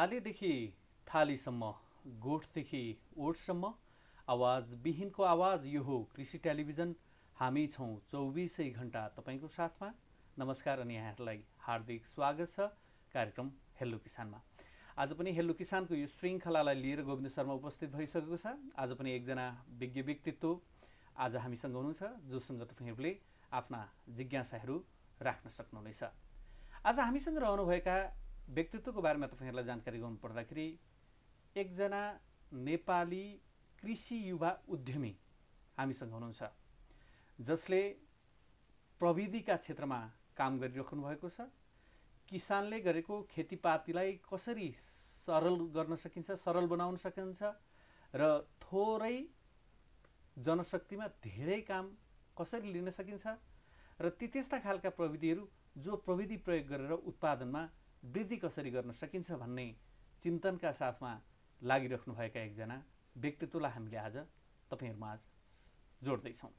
थालीदेखि थालीसम्म, गोठदेखि ओठसम्म, आवाज विहीनको आवाज यो हो कृषि टेलिभिजन। हामी छौँ 24 घण्टा तपाईँको साथमा। नमस्कार अनि यहाँहरूलाई हार्दिक स्वागत छ कार्यक्रम हेलो किसानमा। आज पनि हेलो किसानको यो श्रृङ्खलालाई लिएर गोविन्द शर्मा उपस्थित भइसकेको छ। आज पनि एकजना विज्ञ व्यक्तित्व आज हामीसँग हुनुहुन्छ, जोसँग तपाईँहरूले आफ्ना जिज्ञासाहरू राख्न सक्नुहुनेछ। आज हामीसँग रहनुभएका व्यक्तित्वको बारेमा तपाईँहरूलाई जानकारी गराउनु पर्दाखेरि एकजना नेपाली कृषि युवा उद्यमी हामीसँग हुनुहुन्छ, जसले प्रविधिका क्षेत्रमा काम गरिराख्नु भएको छ। किसानले गरेको खेतीपातीलाई कसरी सरल गर्न सकिन्छ, सरल बनाउन सकिन्छ र थोरै जनशक्तिमा धेरै काम कसरी लिन सकिन्छ र त्यस्ता खालका प्रविधिहरू जो प्रविधि प्रयोग गरेर उत्पादनमा वृद्धि कसरी गर्न सकिन्छ भन्ने चिन्तनका साथमा लागिराख्नुभएका एकजना व्यक्तित्वलाई हामीले आज तपाईहरुमाझ जोड्दैछौँ,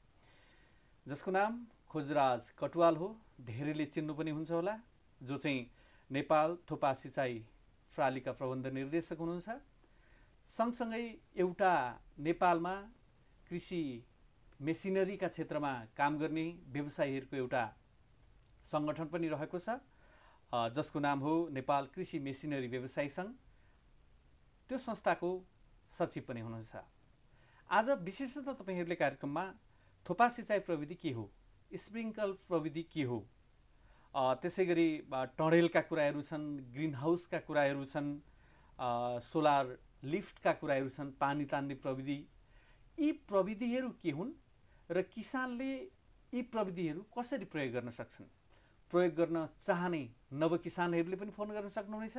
जसको नाम खोजराज कटुवाल हो। धेरैले चिन्नु पनि हुन्छ होला, जो चाहिँ नेपाल थोपा सिँचाइ प्रणालीका प्रबन्ध निर्देशक हुनुहुन्छ। सँगसँगै एउटा नेपालमा कृषि मेसिनरीका क्षेत्रमा काम गर्ने व्यवसायीहरूको एउटा सङ्गठन पनि रहेको छ, जसको नाम हो नेपाल कृषि मेसिनरी व्यवसायी सङ्घ। त्यो संस्थाको सचिव पनि हुनुहुन्छ। आज विशेषतः तपाईहरूले कार्यक्रममा थोपा सिँचाइ प्रविधि के हो, स्प्रिङ्कल प्रविधि के हो, त्यसैगरी टनेलका कुराहरू छन्, ग्रिन हाउसका कुराहरू छन्, सोलर लिफ्टका कुराहरू छन्, पानी तान्ने प्रविधि, यी प्रविधिहरू के हुन् र किसानले यी प्रविधिहरू कसरी प्रयोग गर्न सक्छन्। प्रयोग गर्न चाहने नव किसानहरूले पनि फोन गर्न सक्नुहुनेछ।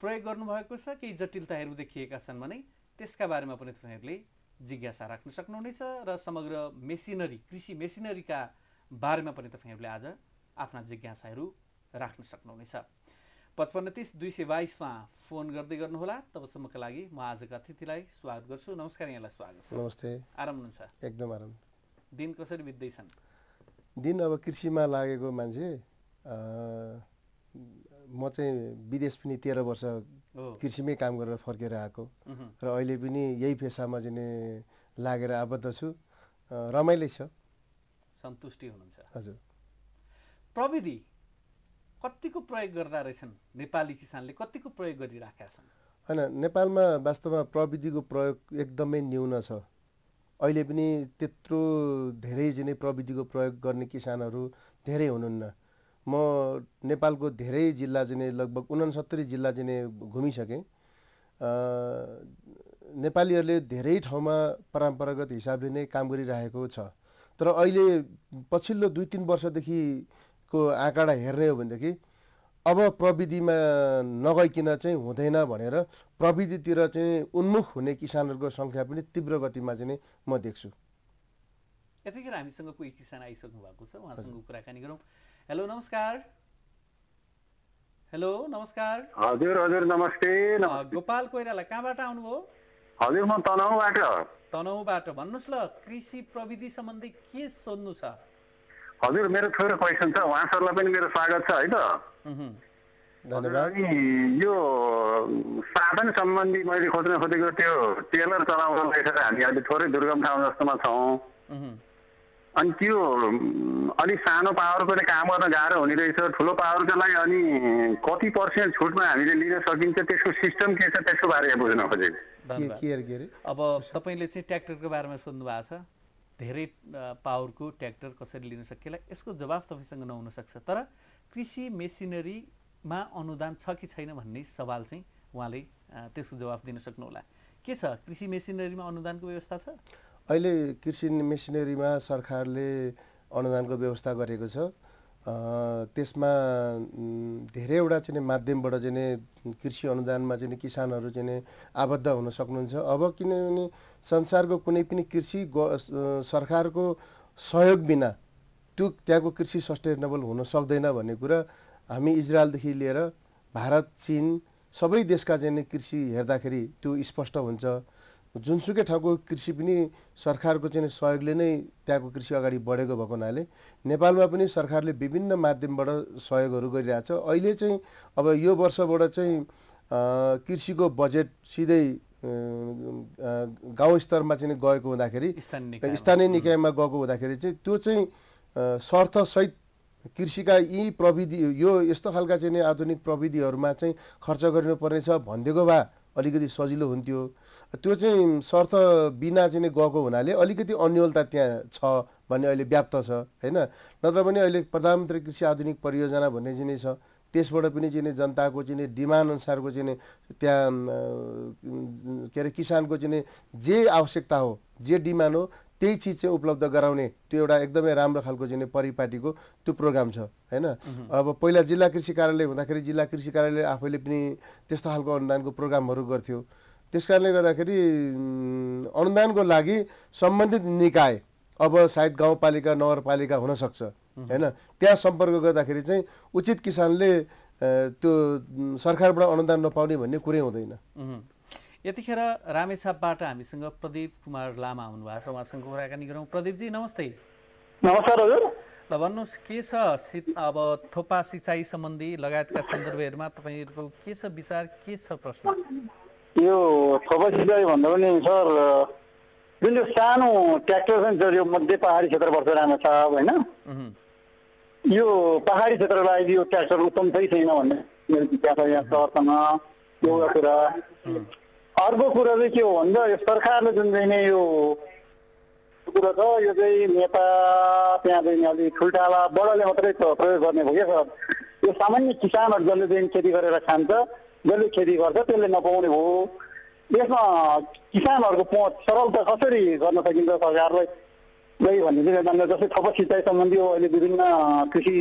प्रयोग गर्नुभएको छ, केही जटिलताहरू देखिएका छन् भने त्यसका बारेमा पनि तपाईहरूले जिज्ञासा राख्न सक्नुहुनेछ र समग्र मेसिनरी, कृषि मेसिनरीका बारेमा पनि तपाईहरूले आज आफ्ना जिज्ञासाहरू राख्न सक्नुहुनेछ। 5530 मा फोन गर्दै गर्नुहोला। तबसम्मका लागि म आजका अतिथिलाई स्वागत गर्छु। नमस्कार, यहाँलाई स्वागत छ। नमस्ते। आराम हुनुहुन्छ? एकदम आराम। दिन कसरी बित्दैछन्? दिन अब कृषिमा लागेको मान्छे, म चाहिँ विदेश पनि 13 वर्ष कृषिमै काम गरेर फर्केर आएको र अहिले पनि यही पेसामा चाहिँ लागेर आबद्ध छु। रमाइलो छ। सन्तुष्टि हुनुहुन्छ? हजुर। प्रविधि कतिको प्रयोग गर्दा रहेछन् नेपाली किसानले, कतिको प्रयोग गरिराखेका छन्? हैन, नेपालमा वास्तवमा प्रविधिको प्रयोग एकदमै न्यून छ। अहिले पनि त्यत्रो धेरै चाहिँ प्रविधिको प्रयोग गर्ने किसानहरू धेरै हुनुहुन्न। म नेपालको धेरै जिल्ला चाहिँ लगभग 69 जिल्ला चाहिँ घुमिसकेँ। नेपालीहरूले धेरै ठाउँमा परम्परागत हिसाबले नै काम गरिरहेको छ। तर अहिले पछिल्लो 2-3 वर्षदेखिको आँकडा हेर्ने हो भनेदेखि अब प्रविधिमा नगइकन चाहिँ हुँदैन भनेर प्रविधितिर चाहिँ उन्मुख हुने किसानहरूको सङ्ख्या पनि तीव्र गतिमा चाहिँ म देख्छु। यतिखेर हामीसँग कोही किसान आइसक्नु भएको छ, उहाँसँग कुराकानी गरौँ। हेलो, नमस्कार। हेलो, नमस्कार। हजुर हजुर, नमस्ते। गोपाल कोइराला, कहाँबाट आउनुभयो? हजुर, म तनहुँबाट। तनहुँबाट। भन्नुहोस् ल, कृषि प्रविधि सम्बन्धी के सोध्नु छ? हजुर, मेरो थोरै क्वेसन छ, उहाँ सरलाई पनि मेरो स्वागत छ है त। धन्यवाद। यो साधन सम्बन्धी मैले खोज्न खोजेको त्यो टेलर चलाउनलाई हामी अहिले थोरै दुर्गम ठाउँ जस्तोमा छौँ, अनि त्यो अलि सानो पावरको काम गर्न गाह्रो हुने रहेछ। ठुलो पावरको लागि अनि कति % छुटमा हामीले लिन सकिन्छ, त्यसको सिस्टम के छ, त्यसको बारेमा बुझ्न खोजेको। अब तपाईँले चाहिँ ट्र्याक्टरको बारेमा सोध्नु भएको छ, धेरै पावरको ट्र्याक्टर कसरी लिन सकिएला, यसको जवाफ तपाईँसँग नहुन सक्छ। तर कृषि मेसिनरीमा अनुदान छ कि छैन भन्ने सवाल चाहिँ उहाँले त्यसको जवाफ दिन सक्नुहोला। के छ, कृषि मेसिनरीमा अनुदानको व्यवस्था छ? अहिले कृषि मेसिनरीमा सरकारले अनुदानको व्यवस्था गरेको छ। त्यसमा धेरैवटा चाहिँ माध्यमबाट चाहिँ कृषि अनुदानमा चाहिँ किसानहरू चाहिँ आबद्ध हुन सक्नुहुन्छ। अब किनभने संसारको कुनै पनि कृषि सरकारको सहयोग बिना त्यो त्यहाँको कृषि सस्टेनेबल हुन सक्दैन भन्ने कुरा हामी इजरायलदेखि लिएर भारत, चीन सबै देशका चाहिँ कृषि हेर्दाखेरि त्यो स्पष्ट हुन्छ। जुनसुकै ठाउँको कृषि पनि सरकारको चाहिँ सहयोगले नै त्यहाँको कृषि अगाडि बढेको भएको हुनाले नेपालमा पनि सरकारले विभिन्न माध्यमबाट सहयोगहरू गरिरहेछ। अहिले चाहिँ अब यो वर्षबाट चाहिँ कृषिको बजेट सिधै गाउँ स्तरमा चाहिँ गएको हुँदाखेरि स्थानीय निकायमा गएको हुँदाखेरि चाहिँ त्यो चाहिँ शर्तसहित कृषिका यी प्रविधि यो यस्तो खालका चाहिँ आधुनिक प्रविधिहरूमा चाहिँ खर्च गर्नुपर्नेछ भनिदिएको भए अलिकति सजिलो हुन्थ्यो। त्यो चाहिँ शर्त बिना चाहिँ गएको हुनाले अलिकति अन्योलता त्यहाँ छ भन्ने अहिले व्याप्त छ हैन। नत्र पनि अहिले प्रधानमन्त्री कृषि आधुनिक परियोजना भन्ने चाहिँ छ, त्यसबाट पनि चाहिँ जनताको चाहिँ डिमान्ड अनुसारको चाहिँ त्यहाँ के अरे किसानको चाहिँ जे आवश्यकता हो जे डिमान्ड हो त्यही चिज चाहिँ उपलब्ध गराउने त्यो एउटा एकदमै राम्रो खालको चाहिँ परिपाटीको त्यो प्रोग्राम छ हैन। अब पहिला जिल्ला कृषि कार्यालय हुँदाखेरि जिल्ला कृषि कार्यालय आफैले पनि त्यस्तो खालको अनुदानको प्रोग्रामहरू गर्थ्यो। त्यसकारणले गर्दाखेरि अनुदानको लागि सम्बन्धित निकाय अब सायद गाउँपालिका नगरपालिका हुन सक्छ हैन, त्यहाँ सम्पर्क गर्दाखेरि चाहिँ उचित किसानले त्यो सरकारबाट अनुदान नपाउने भन्ने कुरै हुँदैन। यतिखेर रामेछापबाट हामीसँग प्रदीप कुमार लामा आउनुभएको छ, उहाँसँग कुराकानी गरौँ। प्रदीपजी नमस्ते। नमस्कार हजुर। ल भन्नुहोस् के छ अब थोपा सिँचाइ सम्बन्धी लगायतका सन्दर्भहरूमा तपाईँहरूको के छ विचार, के छ प्रश्न? यो थोपा सिँचाइ भन्दा पनि सर जुन यो सानो ट्र्याक्टर छ यो मध्य पहाडी क्षेत्र पर्छ रामेछाप होइन, यो पहाडी क्षेत्रलाई यो ट्र्याक्टर उत्तम छैन भन्ने मेरो जिज्ञासा यहाँ सरसँग एउटा कुरा। अर्को कुरा चाहिँ के हो भन्दा यो सरकारले जुन चाहिँ नै यो कुरा छ यो चाहिँ नेता त्यहाँ चाहिँ अलिक ठुल्ठाला बडाले मात्रै प्रयोग गर्ने भयो क्या सर। यो सामान्य किसानहरू जसले चाहिँ खेती गरेर खान्छ, जसले खेती गर्छ त्यसले नपाउने भयो। यसमा किसानहरूको पहुँच सरलता कसरी गर्न सकिन्छ सरकारलाई भन्ने चाहिँ जान्नु। जस्तै थप सिँचाइ सम्बन्धी अहिले विभिन्न कृषि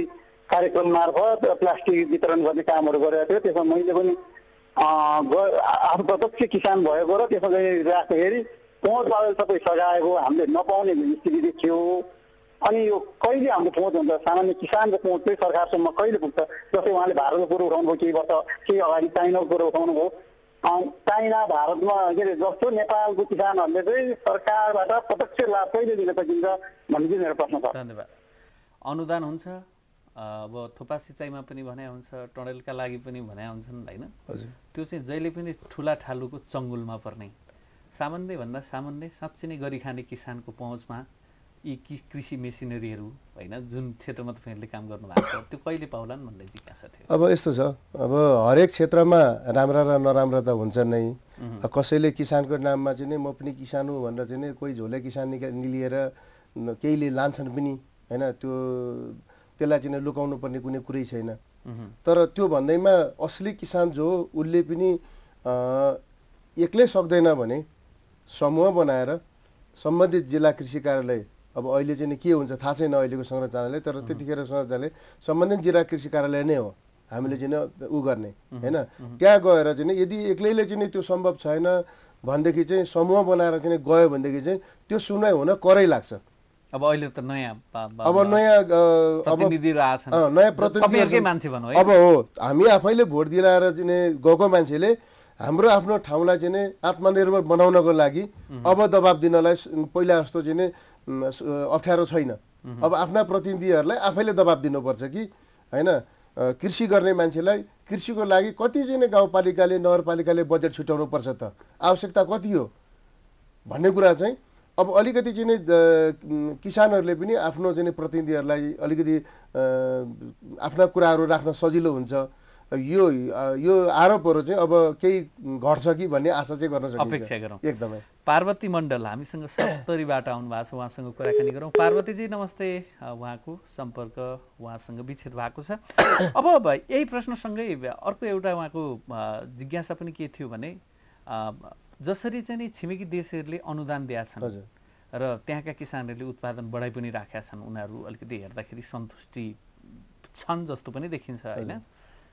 कार्यक्रम मार्फत प्लास्टिक वितरण गर्ने कामहरू गरेको थियो। त्यसमा मैले पनि आफ्नो प्रत्यक्ष किसान भएको र त्यसमा चाहिँ राख्दाखेरि पहुँच बादल सबै सजाएको हामीले नपाउने स्थिति देखियो। अनि यो कहिले हाम्रो पहुँच हुन्छ, सामान्य किसानको पहुँच चाहिँ सरकारसम्म कहिले पुग्छ? जस्तै उहाँले भारतको कुरो उठाउनु भयो, केही वर्ष केही अगाडि चाइनाको कुरो उठाउनु भयो। चाइना भारतमा के अरे जस्तो नेपालको किसानहरूले चाहिँ सरकारबाट प्रत्यक्ष लाभ कहिले दिन सकिन्छ भन्ने चाहिँ मेरो प्रश्न छ। धन्यवाद। अनुदान हुन्छ अब थोपा सिँचाइमा पनि भने हुन्छ, टनेलका लागि पनि भने हुन्छन् होइन, त्यो चाहिँ जहिले पनि ठुला ठालुको चङ्गुलमा पर्ने सामान्य भन्दा सामान्य साँच्चै नै गरी खाने किसानको पहुँचमा यी कृषि मेसिनरीहरू होइन जुन क्षेत्रमा तपाईँहरूले काम गर्नुभएको छ त्यो कहिले पाउलान् भन्ने जिज्ञासा थियो। अब यस्तो छ, अब हरेक क्षेत्रमा राम्रा र नराम्रा त हुन्छ नै। कसैले किसानको नाममा चाहिँ म पनि किसान हुँ भनेर चाहिँ कोही झोले किसान निलिएर केहीले लान्छन् पनि होइन, त्यसलाई चाहिँ लुकाउनु पर्ने कुनै कुरै छैन। तर त्यो भन्दैमा असली किसान जो उसले पनि एक्लै सक्दैन भने समूह बनाएर सम्बन्धित जिल्ला कृषि कार्यालय, अब अहिले चाहिँ के हुन्छ थाहा छैन अहिलेको संरचनाले, तर त्यतिखेर संरचनाले सम्बन्धित जिल्ला कृषि कार्यालय नै हो हामीले चाहिँ उ गर्ने होइन। त्यहाँ गएर चाहिँ यदि एक्लैले चाहिँ त्यो सम्भव छैन भनेदेखि चाहिँ समूह बनाएर चाहिँ गयो भनेदेखि चाहिँ त्यो सुनवाई हुन करै लाग्छ। अब अहिले त नयाँ प्रतिनिधि मान्छे भनौँ अब हो, हामी आफैले भोट दिलाएर चाहिँ गएको मान्छेले हाम्रो आफ्नो ठाउँलाई चाहिँ आत्मनिर्भर बनाउनको लागि अब दबाब दिनलाई पहिला जस्तो चाहिँ अप्ठ्यारो छैन। अब आफ्ना प्रतिनिधिहरूलाई आफैले दबाब दिनुपर्छ कि होइन, कृषि गर्ने मान्छेलाई कृषिको लागि कति चाहिँ गाउँपालिकाले नगरपालिकाले बजेट छुट्याउनु पर्छ त, आवश्यकता कति हो भन्ने कुरा चाहिँ अब अलिकति चाहिँ किसानहरूले पनि आफ्नो चाहिँ प्रतिनिधिहरूलाई अलिकति आफ्ना कुराहरू राख्न सजिलो हुन्छ। यो आरोपहरू चाहिँ अब केही घट्छ कि भन्ने आशा चाहिँ गर्न सकिन्छ, अपेक्षा गरौँ। एकदमै। पार्वती मण्डल हामीसँग सप्तरीबाट आउनु भएको छ, उहाँसँग कुराकानी गरौँ। पार्वतीजी नमस्ते। उहाँको सम्पर्क उहाँसँग विच्छेद भएको छ। अब यही प्रश्नसँगै अर्को एउटा उहाँको जिज्ञासा पनि के थियो भने जसरी चाहिँ नि छिमेकी देशहरूले अनुदान दिएका छन् र त्यहाँका किसानहरूले उत्पादन बढाइ पनि राखेका छन्, उनीहरू अलिकति हेर्दाखेरि सन्तुष्टि छन् जस्तो पनि देखिन्छ होइन,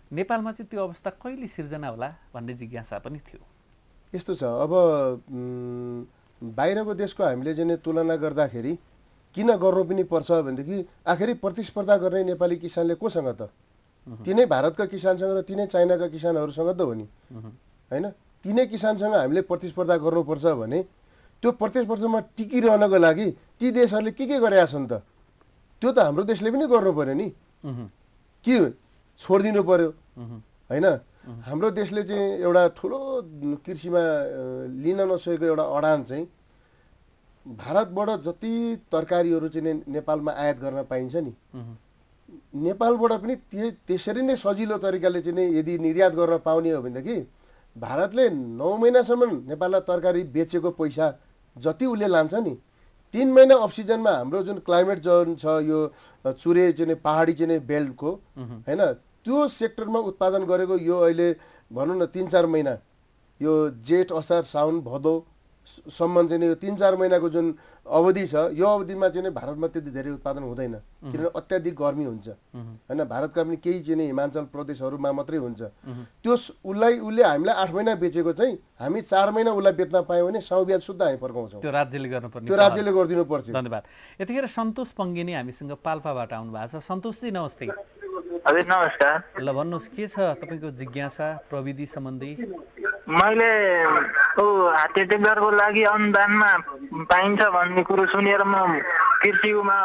नेपालमा चाहिँ त्यो अवस्था कहिले सिर्जना होला भन्ने जिज्ञासा पनि थियो। यस्तो छ, अब बाहिरको देशको हामीले चाहिँ तुलना गर्दाखेरि किन गर्नु पनि पर्छ भनेदेखि आखिरी प्रतिस्पर्धा गर्ने नेपाली किसानले कोसँग त? तिनै भारतका किसानसँग र तिनै चाइनाका किसानहरूसँग त हो नि होइन। तिनै किसानसँग हामीले प्रतिस्पर्धा गर्नुपर्छ भने त्यो प्रतिस्पर्धामा टिकिरहनको लागि ती देशहरूले के गरेका छन् त? त्यो त हाम्रो देशले पनि गर्नु पर्यो नि, के छोडिदिनु पर्यो होइन। हाम्रो देशले चाहिँ एउटा ठुलो कृषिमा लिन नसकेको एउटा अडान चाहिँ भारतबाट जति तरकारीहरू चाहिँ नेपालमा आयात गर्न पाइन्छ नि नेपालबाट पनि त्यसरी नै सजिलो तरिकाले चाहिँ यदि निर्यात गर्न पाउने हो भनेदेखि भारतले 9 महिनासम्म नेपाललाई तरकारी बेचेको पैसा जति उसले लान्छ नि 3 महिना अफ सिजनमा हाम्रो जुन क्लाइमेट जोन छ यो चुरे चाहिँ पहाडी चाहिँ बेल्टको हैन त्यो सेक्टरमा उत्पादन गरेको यो अहिले भनौँ न 3-4 महिना यो जेठ असार साउन भदौ सम्म चाहिँ यो 3-4 महिनाको जुन अवधि छ यो अवधिमा चाहिँ भारतमा त्यति धेरै उत्पादन हुँदैन किनभने अत्याधिक गर्मी हुन्छ हैन भारतका पनि केही चाहिँ हिमाञ्चल प्रदेशहरूमा मात्रै हुन्छ त्यो उसले हामीलाई 8 महिना बेचेको चाहिँ हामी 4 महिना उसलाई बेच्न पायौँ भने साउ ब्याज शुद्ध हामी फर्काउँछौँ त्यो राज्यले गर्नुपर्ने त्यो राज्यले गरिदिनु पर्छ धन्यवाद यतिखेर सन्तोष पङ्गेनी हामीसँग पाल्पाबाट आउनु भएको छ सन्तोषजी नमस्ते हजुर नमस्कार ल भन्नुहोस् के छ तपाईको जिज्ञासा प्रविधि सम्बन्धी मैले हाते टेक्टरको लागि अनुदानमा पाइन्छ भन्ने कुरो सुनेर म कृषिमा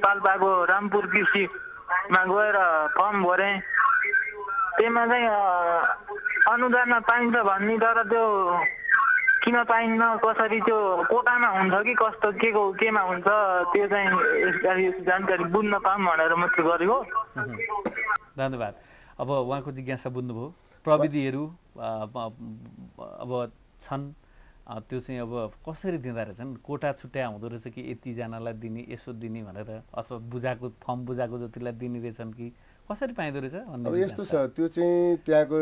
पाल्पाको रामपुर कृषिमा गएर फर्म भरे त्यसमा चाहिँ अनुदानमा पाइन्छ भन्ने तर त्यो किन पाइन्न कसरी त्यो कोटामा हुन्छ कि कस्तो केमा हुन्छ त्यो चाहिँ जानकारी बुझ्न पाऊँ भनेर म त्यो गरेको धन्यवाद अब उहाँको जिज्ञासा बुझ्नुभयो प्रविधिहरू अब छन् त्यो चाहिँ अब कसरी दिँदा रहेछन् कोटा छुट्याए हुँदो रहेछ कि यतिजनालाई दिने यसो दिने भनेर अथवा बुझाएको फर्म बुझाएको जतिलाई दिने रहेछन् कि कसरी पाइँदो रहेछ अब यस्तो छ त्यो चाहिँ त्यहाँको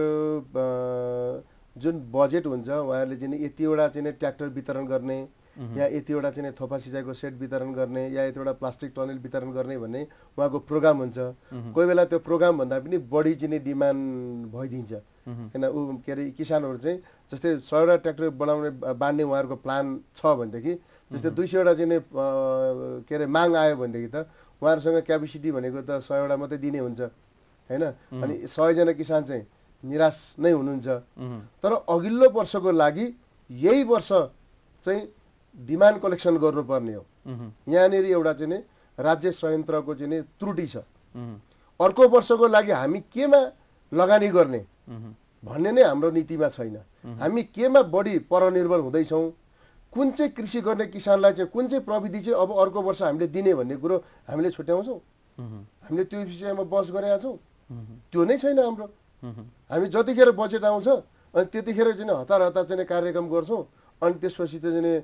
जुन बजेट हुन्छ उहाँहरूले चाहिँ यतिवटा चाहिँ ट्र्याक्टर वितरण गर्ने या यतिवटा चाहिँ थोपा सिँचाइको सेट वितरण गर्ने या यतिवटा प्लास्टिक टनेल वितरण गर्ने भन्ने उहाँको प्रोग्राम हुन्छ कोही बेला त्यो प्रोग्राम भन्दा पनि बढी चाहिँ डिमान्ड भइदिन्छ हैन उ के अरे किसानहरू चाहिँ जस्तै 100वटा ट्र्याक्टर बनाउने बाँड्ने उहाँहरूको प्लान छ भनेदेखि जस्तै 200वटा चाहिँ के अरे माग आयो भनेदेखि त उहाँहरूसँग क्यापेसिटी भनेको त 100वटा मात्रै दिने हुन्छ हैन अनि 100 जना किसान चाहिँ निराश नै हुनुहुन्छ तर अघिल्लो वर्षको लागि यही वर्ष चाहिँ डिमान्ड कलेक्सन गर्नुपर्ने हो यहाँनिर एउटा चाहिँ राज्य संयन्त्रको चाहिँ त्रुटि छ अर्को वर्षको लागि हामी केमा लगानी गर्ने भन्ने नै हाम्रो नीतिमा छैन हामी केमा बढी परनिर्भर हुँदैछौँ कुन चाहिँ कृषि गर्ने किसानलाई चाहिँ कुन चाहिँ प्रविधि चाहिँ अब अर्को वर्ष हामीले दिने भन्ने कुरो हामीले छुट्याउँछौँ हामीले त्यो विषयमा बहस गरेका छौँ त्यो नै छैन हाम्रो हामी जतिखेर बजेट आउँछ अनि त्यतिखेर चाहिँ हतार हतार चाहिँ कार्यक्रम गर्छौँ अनि त्यसपछि चाहिँ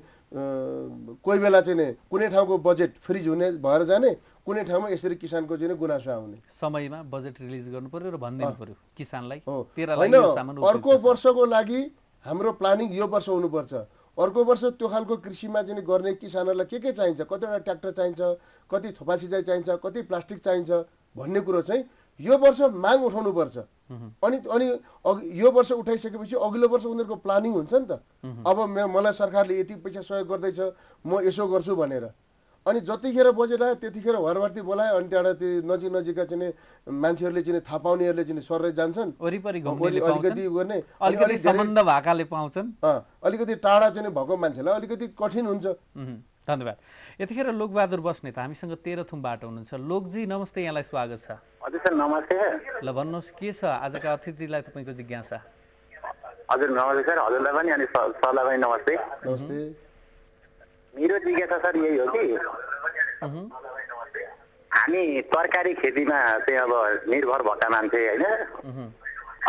कोही बेला चाहिँ कुनै ठाउँको बजेट फ्रिज हुने भएर जाने कुनै ठाउँमा यसरी किसानको चाहिँ गुनासो आउने समयमा बजेट रिलिज गर्नु पर्यो र भनिदिनु पर्यो किसानलाई अर्को वर्षको लागि हाम्रो प्लानिङ यो वर्ष हुनुपर्छ अर्को वर्ष त्यो खालको कृषिमा चाहिँ गर्ने किसानहरूलाई के चाहिन्छ कतिवटा ट्र्याक्टर चाहिन्छ कति थोपा सिँचाइ चाहिन्छ कति प्लास्टिक चाहिन्छ भन्ने कुरो चाहिँ यो वर्ष माग उठाउनु पर्छ अनि यो वर्ष उठाइसकेपछि अघिल्लो वर्ष उनीहरूको प्लानिङ हुन्छ नि त अब मलाई सरकारले यति पैसा सहयोग गर्दैछ म यसो गर्छु भनेर अनि जतिखेर बजेट आयो त्यतिखेर घरबाटी बोलायो अनि त्यहाँबाट त्यो नजिकका चाहिँ मान्छेहरूले चाहिँ थाहा पाउनेहरूले चाहिँ सरै जान्छन् अलिकति गर्ने अलिकति सम्बन्ध भएकाले पाउँछन् अलिकति टाढा चाहिँ भएको मान्छेलाई अलिकति कठिन हुन्छ धन्यवाद यतिखेर लोकबहादुर बस्नेत हामीसँग तेह्रथुमबाट हुनुहुन्छ लोकजी नमस्ते यहाँलाई स्वागत छ हजुर सर नमस्ते ल भन्नुहोस् के छ आजका अतिथिलाई तपाईँको जिज्ञासा हजुर नमस्ते सर हजुरलाई पनि अनि सरलाई पनि नमस्ते नमस्ते मेरो जिज्ञासा सर यही हो कि हामी तरकारी खेतीमा चाहिँ अब निर्भर भएका मान्छे होइन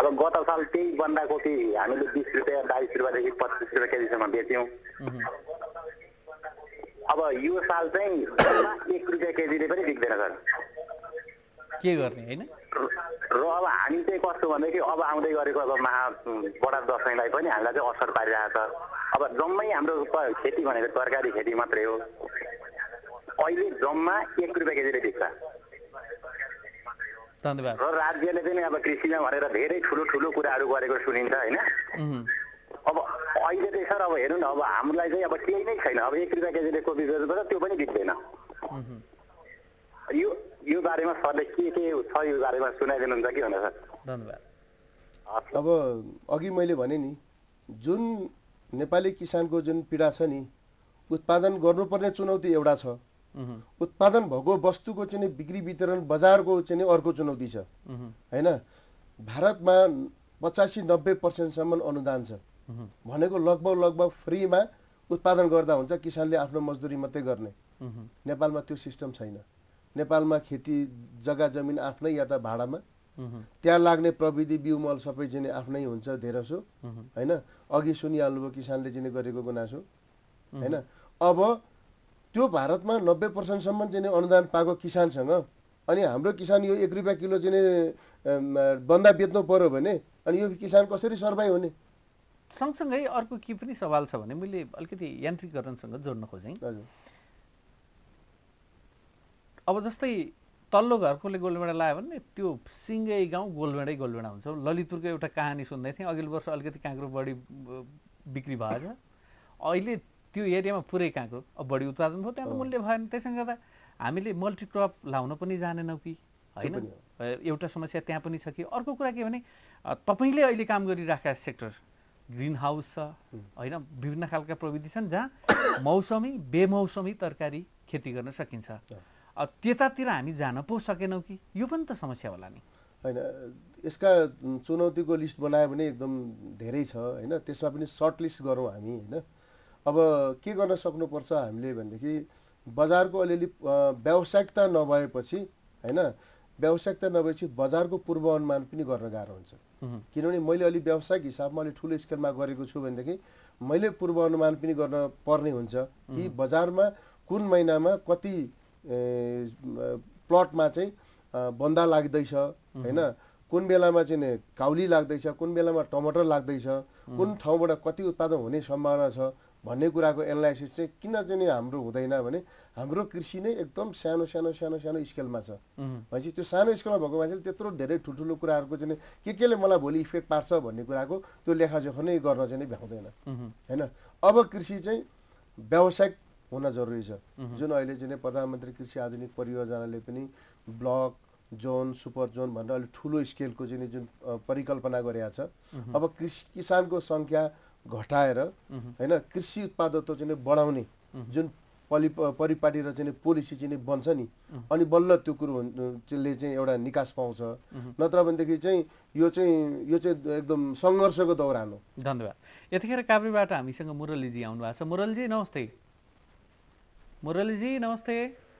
अब गत साल त्यही बन्दाकोपी हामीले 20 रुपियाँ 22 रुपियाँदेखि 25 रुपियाँ केजीसम्म बेच्यौँ अब यो साल चाहिँ 1 रुपियाँ केजीले पनि बिक्दैन सर के गर्ने हैन र अब हामी चाहिँ कस्तो भन्दाखेरि अब आउँदै गरेको अब बडा दशैँलाई पनि हामीलाई चाहिँ असर पारिरहेको छ अब जम्मै हाम्रो खेती भनेको तरकारी खेती मात्रै हो अहिले जम्मा 1 रुपियाँ केजीले बिक्छ धन्यवाद र राज्यले चाहिँ अब कृषिमा भनेर धेरै ठुलो कुराहरू गरेको सुनिन्छ हैन अब अहिले चाहिँ सर अब हेर्नु न अब हामीलाई चाहिँ अब केही नै छैन अब 1 रुपियाँ केजीले कोपी बेच्नुपर्छ त्यो पनि बिक्दैन यो बारेमा सरले के छ यो बारेमा सुनाइदिनुहुन्छ कि भनेर सर धन्यवाद अब अघि मैले भने नि जुन नेपाली किसानको जुन पीडा छ नि उत्पादन गर्नुपर्ने चुनौती एउटा छ उत्पादन भएको वस्तुको चाहिँ बिक्री वितरण बजारको चाहिँ अर्को चुनौती छ हैन भारतमा 85-90% अनुदान छ भनेको लगभग फ्रीमा उत्पादन गर्दा हुन्छ किसानले आफ्नो मजदुरी मात्रै गर्ने नेपालमा त्यो सिस्टम छैन नेपालमा खेती जग्गा जमिन आफ्नै या त भाडामा त्यहाँ लाग्ने प्रविधि बिउ मल सबै चाहिँ आफ्नै हुन्छ धेरैसो हैन अघि सुनिहाल्नुभयो किसानले चाहिँ गरेको गुनासो हैन अब त्यो भारतमा 90% सम्म चाहिँ अनुदान पाएको किसानसँग अनि हाम्रो किसान यो 1 रुपैयाँ किलो चाहिँ बन्दा बेच्नु पर्यो भने अनि यो किसान कसरी सर्भाइभ हुने सँगसँगै अर्को के पनि सवाल छ भने मैले अलिकति यान्त्रिकरणसँग जोड्न खोजेँ अब जस्तै तल्लो घरकोले गोलभेडा लायो भने त्यो सिङ्गै गाउँ गोलभेडा हुन्छ ललितपुरको एउटा कहानी सुन्दै थिएँ अघिल्लो वर्ष अलिकति काँक्रो बढी बिक्री भएछ अहिले त्यो एरियामा पुरै काँक्रो अब बढी उत्पादन भयो त्यहाँ मूल्य भएन त्यसैले गर्दा हामीले मल्टिक्रप लाउन पनि जानेनौँ कि होइन एउटा समस्या त्यहाँ पनि छ कि अर्को कुरा के भने तपाईँले अहिले काम गरिराखेका सेक्टर ग्रिन हाउस छ होइन विभिन्न खालका प्रविधि छन् जहाँ मौसमी बेमौसमी तरकारी खेती गर्न सकिन्छ त्यतातिर हामी जान पो सकेनौँ कि यो पनि त समस्या होला नि होइन यसका चुनौतीको लिस्ट बनायो भने एकदम धेरै छ होइन त्यसमा पनि सर्ट लिस्ट गरौँ हामी होइन अब के गर्न सक्नुपर्छ हामीले भनेदेखि बजारको अलिअलि व्यावसायिकता नभएपछि होइन व्यावसायिकता नभएपछि बजारको पूर्वानुमान पनि गर्न गाह्रो हुन्छ किनभने मैले अलि व्यावसायिक हिसाबमा अलि ठुलो स्केलमा गरेको छु भनेदेखि मैले पूर्वानुमान पनि गर्न पर्ने हुन्छ कि बजारमा कुन महिनामा कति प्लटमा चाहिँ बन्दा लाग्दैछ होइन कुन बेलामा चाहिँ काउली लाग्दैछ कुन बेलामा टमाटर लाग्दैछ कुन ठाउँबाट कति उत्पादन हुने सम्भावना छ भन्ने कुराको एनालाइसिस चाहिँ किन चाहिँ हाम्रो हुँदैन भने हाम्रो कृषि नै एकदम सानो स्केलमा छ भनेपछि त्यो सानो स्केलमा भएको मान्छेले त्यत्रो धेरै ठुल्ठुलो कुराहरूको चाहिँ केले मलाई भोलि इफेक्ट पार्छ भन्ने कुराको त्यो लेखाजोखा नै गर्न चाहिँ भ्याउँदैन होइन अब कृषि चाहिँ व्यावसायिक हुन जरुरी छ जुन अहिले चाहिँ प्रधानमन्त्री कृषि आधुनिक परियोजनाले पनि ब्लक जोन सुपर जोन भनेर अलिक ठुलो स्केलको चाहिँ जुन परिकल्पना गरेका छ अब किसानको संख्या घटाएर हैन कृषि उत्पादकता चाहिँ बढाउने जुन परिपाटी र चाहिँ पोलिसी चाहिँ बन्छ नि अनि बल्ल त्यो कुरोले चाहिँ एउटा निकास पाउँछ नत्र भनेदेखि चाहिँ यो चाहिँ एकदम संघर्षको दौरान हो। धन्यवाद। यतिखेर काभ्रेबाट हामीसँग मुरलीजी आउनु भएको छ। मुरलीजी नमस्ते। मुरलीजी नमस्ते।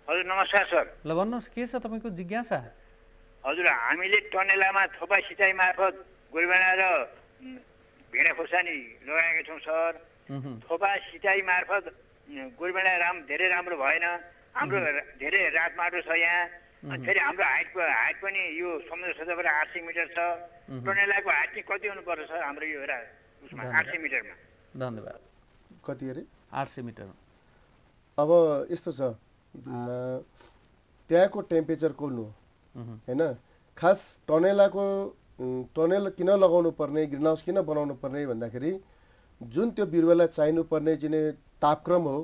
हजुर नमस्कार सर। ल भन्नुहोस् के छ तपाईको जिज्ञासा? हजुर हामीले टनेलामा थोपा सिँचाइ मार्फत गोरबेडा र भेडा खोर्सानी लगाएका छौँ सर। थोपा सिँचाइ मार्फत गोरबेडा धेरै राम्रो भएन। हाम्रो धेरै रात माटो छ यहाँ। अनि फेरि हाम्रो हाइट पनि यो समुद्र सतहबाट 800 मिटर छ। टनेलाको हाइट चाहिँ कति हुनुपर्छ सर हाम्रो यो उसमा 800 मिटरमा? धन्यवाद। कति अरे? 800 मिटर। अब यस्तो छ त्यहाँको टेम्परेचर कोल्नु हैन। खास टनेल किन लगाउनु पर्ने, ग्रिन हाउस किन बनाउनु पर्ने भन्दाखेरि जुन त्यो बिरुवालाई चाहिनु पर्ने चाहिँ तापक्रम हो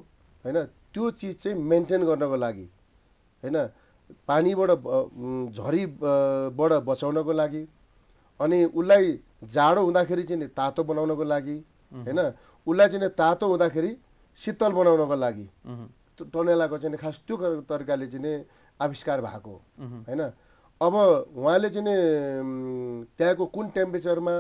हैन, त्यो चिज चाहिँ मेन्टेन गर्नको लागि हैन, पानीबाट झरीबाट बचाउनको लागि अनि उसलाई जाडो हुँदाखेरि चाहिँ तातो बनाउनको लागि हैन, उसलाई चाहिँ तातो हुँदाखेरि शीतल बनाउनको लागि टनेलाको चाहिँ खास त्यो तरिकाले चाहिँ आविष्कार भएको हैन। अब उहाँले चाहिँ त्यहाँको कुन टेम्परेचरमा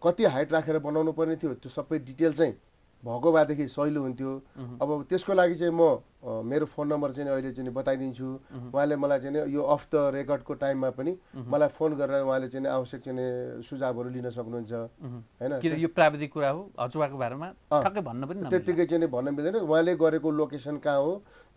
कति हाइट राखेर बनाउनु पर्ने थियो त्यो सबै डिटेल चाहिँ भएको भएदेखि सहिलो हुन्थ्यो। अब त्यसको लागि चाहिँ म मेरो फोन नम्बर चाहिँ अहिले चाहिँ बताइदिन्छु। उहाँले मलाई चाहिँ यो अफ द रेकर्डको टाइममा पनि मलाई फोन गरेर उहाँले चाहिँ आवश्यक चाहिँ सुझावहरू लिन सक्नुहुन्छ हैन। यो प्राविधिक कुरा हो, अचुवाको बारेमा ठक्कै भन्न पनि त्यतिकै चाहिँ भन्न मिल्दैन। उहाँले गरेको लोकेसन कहाँ हो,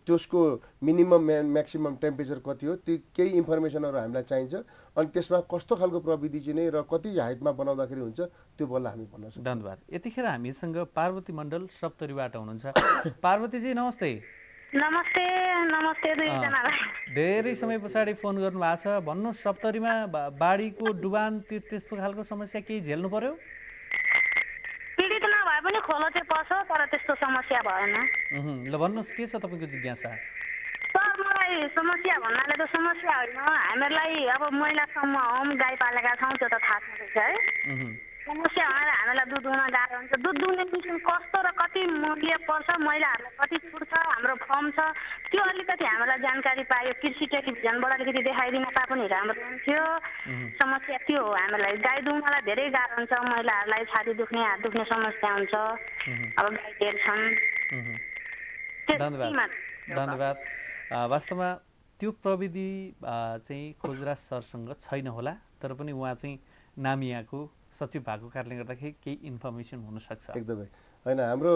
त्यसको मिनिमम म्याक्सिमम टेम्परेचर कति हो, त्यो केही इन्फर्मेसनहरू हामीलाई चाहिन्छ अनि त्यसमा कस्तो खालको प्रविधि चाहिँ र कति हाइटमा बनाउँदाखेरि हुन्छ त्यो बल्ल हामी भन्न सक्छौँ। धन्यवाद। यतिखेर हामीसँग पार्वती मण्डल सप्तरीबाट हुनुहुन्छ। पार्वतीजी नमस्ते। नमस्ते। नमस्ते दुईजनालाई। धेरै समय पछाडि फोन गर्नु भएको छ। भन्नुहोस् सप्तरीमा बाढीको डुबान त्यस्तो खालको समस्या केही झेल्नु पर्यो? पीडित नभए पनि खोलो चाहिँ पर्छ तर त्यस्तो समस्या भएन। ल भन्नुहोस् के छ तपाईँको जिज्ञासा? सर मलाई समस्या भन्नाले त समस्या होइन, हामीहरूलाई अब महिनासम्म हम गाई पालेका छौँ त्यो त थाहा छँदैछ है। समस्या भएर हामीलाई दुध दुहुन गाह्रो हुन्छ। दुध दुहुने मेसिन कस्तो र कति मूल्य पर्छ, महिलाहरूलाई कति छुट छ, हाम्रो फर्म छ, त्यो अलिकति हामीलाई जानकारी पायो कृषि टेलिभिजनबाट अलिकति देखाइदिन पाए पनि राम्रो हुन्थ्यो। समस्या त्यो हो, हामीलाई गाई दुहुनलाई धेरै गाह्रो हुन्छ, महिलाहरूलाई छाती दुख्ने हात दुख्ने समस्या हुन्छ। अब गाई धेर छन्। धन्यवाद। वास्तवमा त्यो प्रविधि चाहिँ खोजराज सरसँग छैन होला, तर पनि उहाँ चाहिँ नामियाको सचिव भएको कारणले गर्दाखेरि केही इन्फर्मेसन हुनसक्छ। एकदमै होइन, हाम्रो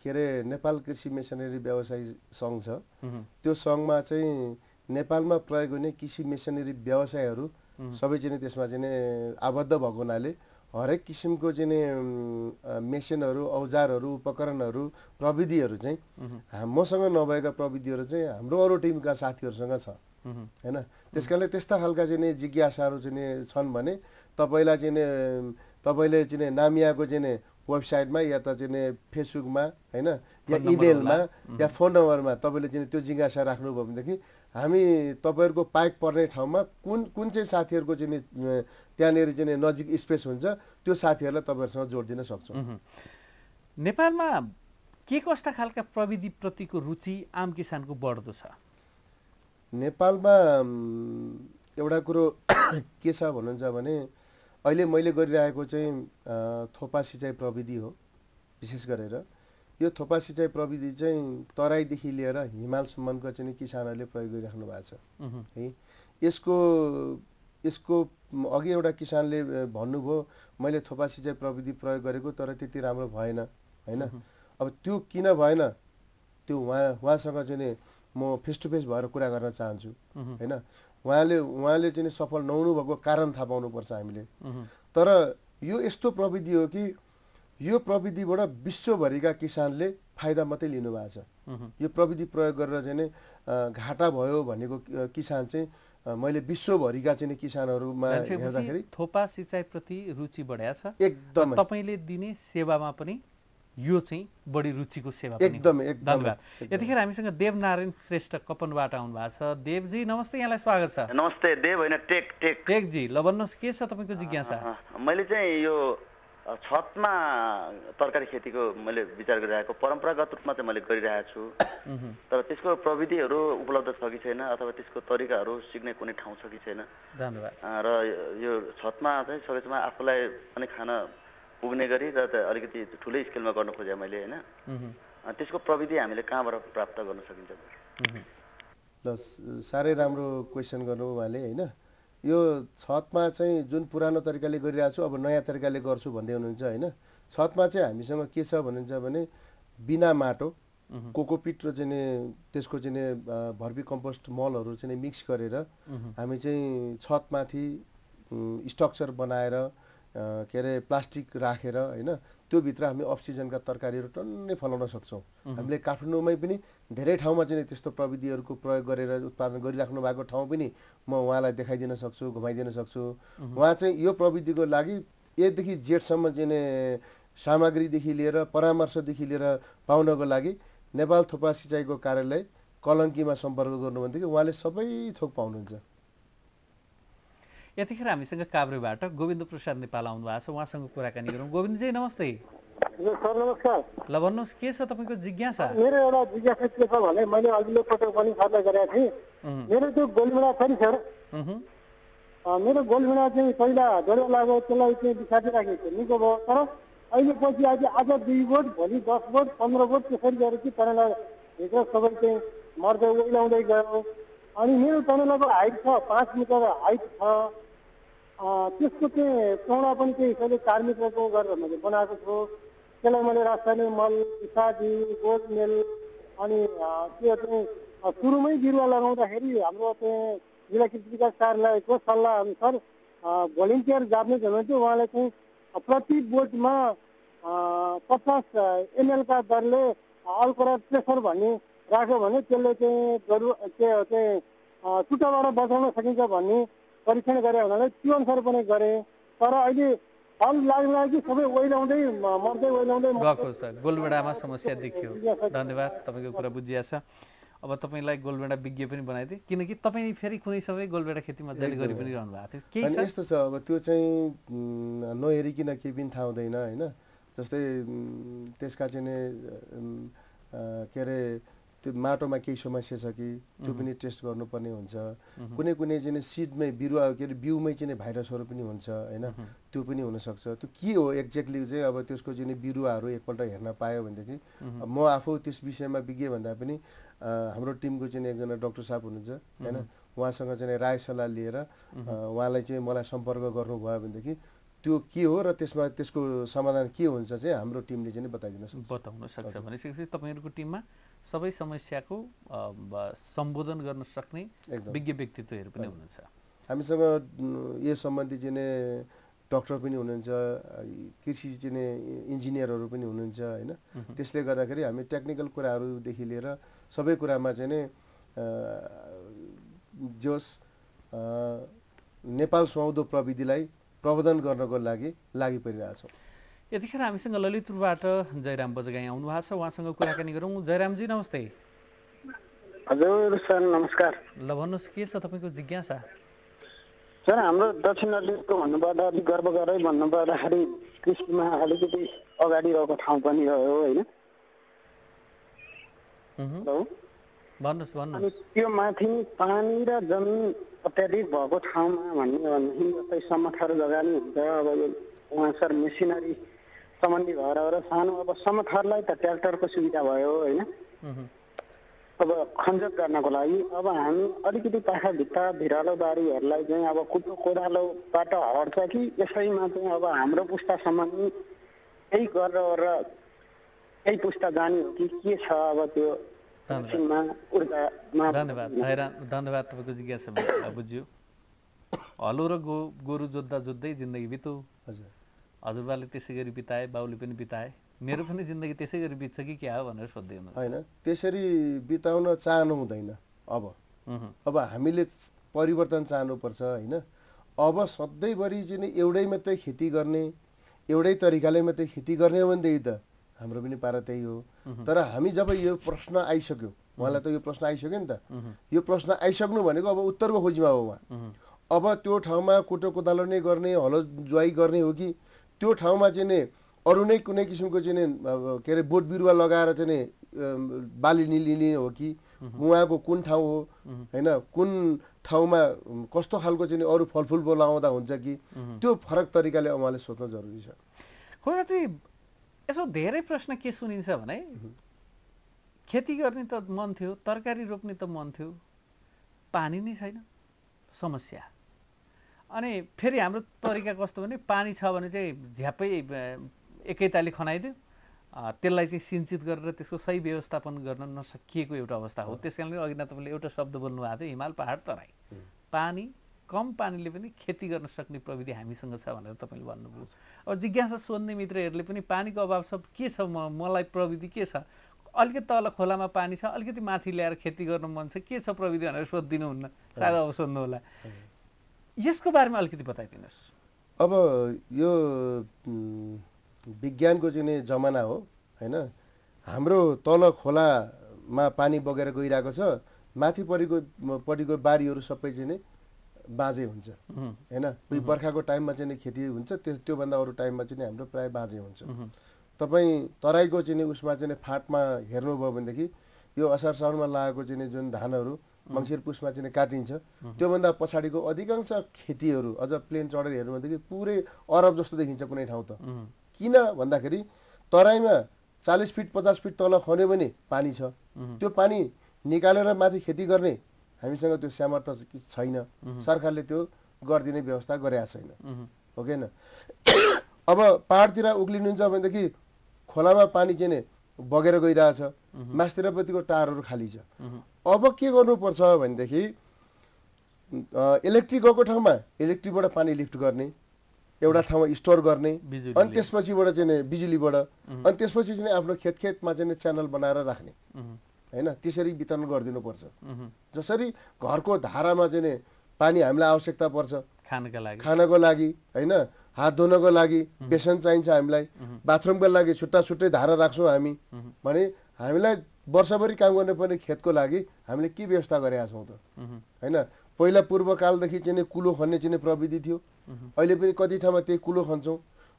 के अरे नेपाल कृषि मेसिनरी व्यवसायी सङ्घ छ, त्यो सङ्घमा चाहिँ नेपालमा प्रयोग हुने कृषि मेसिनरी व्यवसायहरू सबै चाहिँ त्यसमा चाहिँ आबद्ध भएको हुनाले हरेक किसिमको चाहिँ मेसिनहरू, औजारहरू, उपकरणहरू, प्रविधिहरू चाहिँ मसँग नभएका प्रविधिहरू चाहिँ हाम्रो अरू टिमका साथीहरूसँग छ हैन। त्यसकारणले त्यस्ता खालका चाहिँ जिज्ञासाहरू चाहिँ छन् भने तपाईँले चाहिँ नामियाको चाहिँ वेबसाइटमा या त चाहिँ फेसबुकमा हैन, या इमेलमा या फोन नम्बरमा तपाईँले चाहिँ त्यो जिज्ञासा राख्नुभयो भनेदेखि हामी तपाईँहरूको पाइक पर्ने ठाउँमा कुन चाहिँ साथीहरूको चाहिँ त्यहाँनिर चाहिँ नजिक स्पेस हुन्छ त्यो साथीहरूलाई तपाईँहरूसँग जोडिदिन सक्छौँ। नेपालमा के कस्ता खालका प्रविधिप्रतिको रुचि आम किसानको बढ्दो छ? नेपालमा एउटा कुरो के छ भन्नुहुन्छ भने अहिले मैले गरिरहेको चाहिँ थोपा सिँचाइ प्रविधि हो। विशेष गरेर यो थोपा सिँचाइ प्रविधि चाहिँ तराईदेखि लिएर हिमालसम्मको चाहिँ किसानहरूले प्रयोग गरिराख्नु भएको छ है। यसको अघि एउटा किसानले भन्नुभयो मैले थोपा सिँचाइ प्रविधि प्रयोग गरेको तर त्यति राम्रो भएन हैन। अब त्यो किन भएन त्यो उहाँसँग चाहिँ म फेस टु फेस भएर कुरा गर्न चाहन्छु हैन। उहाँले चाहिँ सफल नहुनु भएको कारण थाहा पाउनुपर्छ हामीले। तर यो यस्तो प्रविधि हो कि यो प्रविधिबाट विश्वभरिका किसानले फाइदा मात्रै लिनु भएको छ। यो प्रविधि प्रयोग गरेर चाहिँ घाटा भयो भनेको किसान चाहिँ मैले विश्वभरिका चाहिँ किसानहरूमा हेर्दाखेरि थोपा सिँचाइप्रति रुचि बढाएको छ। एकदमै तपाईले दिने सेवामा पनि यो चाहिँ बढी रुचिको सेवा पनि। एकदमै धन्यवाद। यतिखेर हामीसँग देवनारायण श्रेष्ठ कपनबाट आउनु भएको छ। देवजी नमस्ते, यहाँलाई स्वागत छ। नमस्ते देव होइन टेकजी, ल भन्नुहोस् के छ तपाईँको जिज्ञासा? मैले चाहिँ यो छतमा तरकारी खेतीको मैले विचार गरिरहेको परम्परागत रूपमा चाहिँ मैले गरिरहेको छु, तर त्यसको प्रविधिहरू उपलब्ध छ कि छैन अथवा त्यसको तरिकाहरू सिक्ने कुनै ठाउँ छ कि छैन। धन्यवाद। र यो छतमा चाहिँ सकेसम्म आफूलाई पनि खान पुग्ने गरी र अलिकति ठुलै स्केलमा गर्न खोजेँ मैले होइन। त्यसको प्रविधि हामीले कहाँबाट प्राप्त गर्न सकिन्छ? ल साह्रै राम्रो क्वेसन गर्नु उहाँले होइन। यो छतमा चाहिँ जुन पुरानो तरिकाले गरिरहेको छु अब नयाँ तरिकाले गर्छु भन्दै हुनुहुन्छ होइन। छतमा चाहिँ हामीसँग के छ भन्नुहुन्छ भने बिना माटो कोकोपिट र चाहिँ त्यसको चाहिँ भर्मी कम्पोस्ट मलहरू चाहिँ मिक्स गरेर हामी चाहिँ छतमाथि स्ट्रक्चर बनाएर के अरे प्लास्टिक राखेर होइन त्योभित्र हामी अक्सिजनका तरकारीहरू टन्नै फलाउन सक्छौँ। हामीले काठमाडौँमै पनि धेरै ठाउँमा चाहिँ त्यस्तो प्रविधिहरूको प्रयोग गरेर उत्पादन गरिराख्नु भएको ठाउँ पनि म उहाँलाई देखाइदिन सक्छु, घुमाइदिन सक्छु। उहाँ चाहिँ यो प्रविधिको लागि एदेखि जेडसम्म चाहिँ सामग्रीदेखि लिएर परामर्शदेखि लिएर पाउनको लागि नेपाल थोपा सिँचाइको कार्यालय कलङ्कीमा सम्पर्क गर्नु भनेदेखि उहाँले सबै थोक पाउनुहुन्छ। यतिखेर हामीसँग काभ्रेबाट गोविन्द प्रसाद नेपाल आउनु भएको छ, उहाँसँग कुराकानी गरौँ। गोविन्दजी नमस्ते। सर नमस्कार। ल भन्नुहोस् के छ तपाईँको जिज्ञासा? मेरो एउटा जिज्ञासा के छ भने मैले अघिल्लो पटक पनि सरलाई गरेको थिएँ। मेरो त्यो गोलभिडा छ नि सर, मेरो गोलभिडा चाहिँ पहिला डढो लाग्यो त्यसलाई चाहिँ बिसाटी राखेको थियो, निको भयो। तर अहिले पछि आज 2 बोट भोलि 10 बोट 15 बोट त्यसरी गएर कि तनेलाभित्र सबै चाहिँ मर्दै ओइलाउँदै गयो। अनि मेरो तनेलाको हाइट छ 5 मिटर हाइट छ। त्यसको चाहिँ चौडा पनि चाहिँ सबै 4 मिटरको गरेर मैले बनाएको छु। त्यसलाई मैले रासायनिक मल, विषादी, गोडमेल अनि त्यो चाहिँ सुरुमै बिरुवा लगाउँदाखेरि हाम्रो चाहिँ जिल्ला कृषि विकास कार्यालयको सल्लाह अनुसार भोलिन्टियर जाप्नेछ भने चाहिँ उहाँले चाहिँ प्रति बोटमा 50 ml का दरले अल्कोहल प्रेसर भन्ने राख्यो भने त्यसले चाहिँ चुटाबाट बचाउन सकिन्छ भन्ने परीक्षण गरे हुनाले त्यो अनुसार पनि गरे। तर अहिले फल लाग्ला कि सबै ओइलाउँदै मर्दै ओइलाउँदै गएको छ, गोलभेडामा समस्या देखियो। धन्यवाद, तपाईँको कुरा बुझिया छ। अब तपाईँलाई गोलभेडा विज्ञ पनि बनाइदिए किनकि तपाईँ फेरि कुनै समय गोलभेडा खेती मजाले गरि पनि रहनु भएको थियो केही अनि यस्तो छ अब त्यो चाहिँ नहेरिकन केही पनि थाहा हुँदैन होइन जस्तै त्यसका चाहिँ के अरे त्यो माटोमा केही समस्या छ कि त्यो पनि टेस्ट गर्नुपर्ने हुन्छ कुनै कुनै चाहिँ सिडमै बिरुवा के अरे बिउमै चाहिँ भाइरसहरू पनि हुन्छ होइन त्यो पनि हुनसक्छ त्यो के हो एक्ज्याक्टली चाहिँ अब त्यसको चाहिँ बिरुवाहरू एकपल्ट हेर्न पायो भनेदेखि म आफू त्यस विषयमा विज्ञ भन्दा पनि हाम्रो टिमको चाहिँ एकजना डाक्टर साहब हुनुहुन्छ होइन उहाँसँग चाहिँ राय सल्लाह लिएर उहाँलाई चाहिँ मलाई सम्पर्क गर्नुभयो भनेदेखि त्यो के हो र त्यसको समाधान के हुन्छ चाहिँ हाम्रो टिमले चाहिँ बताउन सक्छ भनेपछि तपाईँहरूको टिममा सबै समस्याको सम्बोधन गर्न सक्ने विज्ञ व्यक्तित्वहरू पनि हुनुहुन्छ हामीसँग यस सम्बन्धी चाहिँ डाक्टर पनि हुनुहुन्छ कृषि चाहिँ इन्जिनियरहरू पनि हुनुहुन्छ होइन त्यसले गर्दाखेरि हामी टेक्निकल कुराहरूदेखि लिएर सबै कुरामा चाहिँ जोस नेपाल सुहाउँदो प्रविधिलाई प्रवर्धन गर्नको लागि परिरहेछौँ यतिखेर हामीसँग ललितपुरबाट जयराम बजगाई आउनु भएको छ उहाँसँग कुराकानी गरौँ जयरामजी नमस्ते हजुर सर नमस्कार ल भन्नुहोस् के छ तपाईँको जिज्ञासा सर हाम्रो दक्षिण अलिकको भन्नुपर्दा अलिक गर्व गरे भन्नुपर्दाखेरि कृषिमा अलिकति अगाडि रहेको ठाउँ पनि रह्यो होइन भन्नुहोस् त्यो माथि पानी र जमिन अत्याधिक भएको ठाउँमा भन्ने भनेदेखि जस्तै समथर जग्गा नि हुन्छ अब यो उहाँ सर मेसिनरी सम्बन्धी भएर सानो अब समथरलाई त ट्र्याक्टरको सुविधा भयो होइन अब खनजोत गर्नको लागि अब हामी अलिकति पाखा भित्ता भिरालो बारीहरूलाई चाहिँ अब कुटो कोदालोबाट हट्छ कि यसैमा चाहिँ अब हाम्रो पुस्तासम्म नि केही गरेर केही पुस्ता जाने हो कि के छ अब त्यो धन्यवाद तपाईँको जिज्ञासा बुझ्यो हलो र गोरु जोत्दै जिन्दगी बित्यो हजुरबाले त्यसै गरी बिताए बाउले पनि बिताए मेरो पनि जिन्दगी त्यसै गरी बित्छ कि क्या हो भनेर सोध्दै हुनुहुन्छ होइन त्यसरी बिताउन चाहनु हुँदैन अब हामीले परिवर्तन चाहनुपर्छ होइन अब सधैँभरि चाहिँ एउटै मात्रै खेती गर्ने एउटै तरिकाले मात्रै खेती गर्ने हो भनेदेखि त हाम्रो पनि पारा त्यही हो तर हामी जब यो प्रश्न आइसक्यो उहाँलाई त यो प्रश्न आइसक्यो नि त यो प्रश्न आइसक्नु भनेको अब उत्तरको खोजीमा हो उहाँ अब त्यो ठाउँमा कुटो कोदालो नै गर्ने हलो जुवाई गर्ने हो कि त्यो ठाउँमा चाहिँ अरू नै कुनै किसिमको चाहिँ के अरे बोट बिरुवा लगाएर चाहिँ बाली लिने हो कि उहाँको कुन ठाउँ हो होइन कुन ठाउँमा कस्तो खालको चाहिँ अरू फलफुल लगाउँदा हुन्छ कि त्यो फरक तरिकाले उहाँले सोच्न जरुरी छ खोइ चाहिँ यसो धेरै प्रश्न के सुनिन्छ भने खेती गर्ने त मन थियो तरकारी रोप्ने त मन थियो पानी नै छैन समस्या अनि फेरि हाम्रो तरिका कस्तो भने पानी छ भने चाहिँ झ्यापै एकैताली खनाइदियो त्यसलाई चाहिँ सिंचित गरेर त्यसको सही व्यवस्थापन गर्न नसकिएको एउटा अवस्था हो त्यसकारणले अघि न तपाईँले एउटा शब्द बोल्नु भएको थियो हिमाल पहाड तराई पानी कम पानीले पनि खेती गर्न सक्ने प्रविधि हामीसँग छ भनेर तपाईँले भन्नुभयो अब जिज्ञासा सोध्ने मित्रहरूले पनि पानीको अभाव छ के छ मलाई प्रविधि के छ अलिकति तल खोलामा पानी छ अलिकति माथि ल्याएर खेती गर्न मन छ के छ प्रविधि भनेर सोधिदिनुहुन्न सायद अब सोध्नु होला यसको बारेमा अलिकति बताइदिनुहोस् अब यो विज्ञानको चाहिँ जमाना हो होइन हाम्रो तल खोलामा पानी बगेर गइरहेको छ माथि पट्टिको बारीहरू सबै चाहिँ बाँझे हुन्छ होइन उही बर्खाको टाइममा चाहिँ खेती हुन्छ त्योभन्दा अरू टाइममा चाहिँ हाम्रो प्राय बाँझे हुन्छ तपाईँ तराईको चाहिँ उसमा चाहिँ फाँटमा हेर्नुभयो भनेदेखि यो असार साउनमा लागेको चाहिँ जुन धानहरू मङ्सिर पुसमा चाहिँ काटिन्छ त्योभन्दा पछाडिको अधिकांश खेतीहरू अझ प्लेन चढेर हेर्नु भनेदेखि पुरै अरब जस्तो देखिन्छ कुनै ठाउँ त किन भन्दाखेरि तराईमा 40 फिट 50 फिट तल खन्यो भने पानी छ त्यो पानी निकालेर माथि खेती गर्ने हामीसँग त्यो सामर्थ्य छैन सरकारले त्यो गरिदिने व्यवस्था गरेका छैन हो कि अब पहाडतिर उक्लिनुहुन्छ भनेदेखि खोलामा पानी चाहिँ बगेर गइरहेछ मास्तिरपतिको टारहरू खाली छ अब के गर्नुपर्छ भनेदेखि इलेक्ट्रिक गएको ठाउँमा इलेक्ट्रिकबाट पानी लिफ्ट गर्ने एउटा ठाउँमा स्टोर गर्ने अनि त्यसपछिबाट चाहिँ बिजुलीबाट अनि त्यसपछि चाहिँ आफ्नो खेतमा चाहिँ च्यानल बनाएर राख्ने हैन त्यसरी वितरण गरिदिनुपर्छ जसरी घरको धारामा चाहिँ पानी हामीलाई आवश्यकता पर्छ खानको लागि हैन हात धुनको लागि बेसन चाहिन्छ हामीलाई बाथरुमको लागि छुट्टा छुट्टै धारा राख्छौँ हामी भने हामीलाई वर्षभरि काम गर्नुपर्ने खेतको लागि हामीले के व्यवस्था गरेका छौँ त हैन। पहिला पूर्वकालदेखि चाहिँ कुलो खन्ने चाहिँ प्रविधि थियो, अहिले पनि कति ठाउँमा त्यही कुलो खन्छौँ।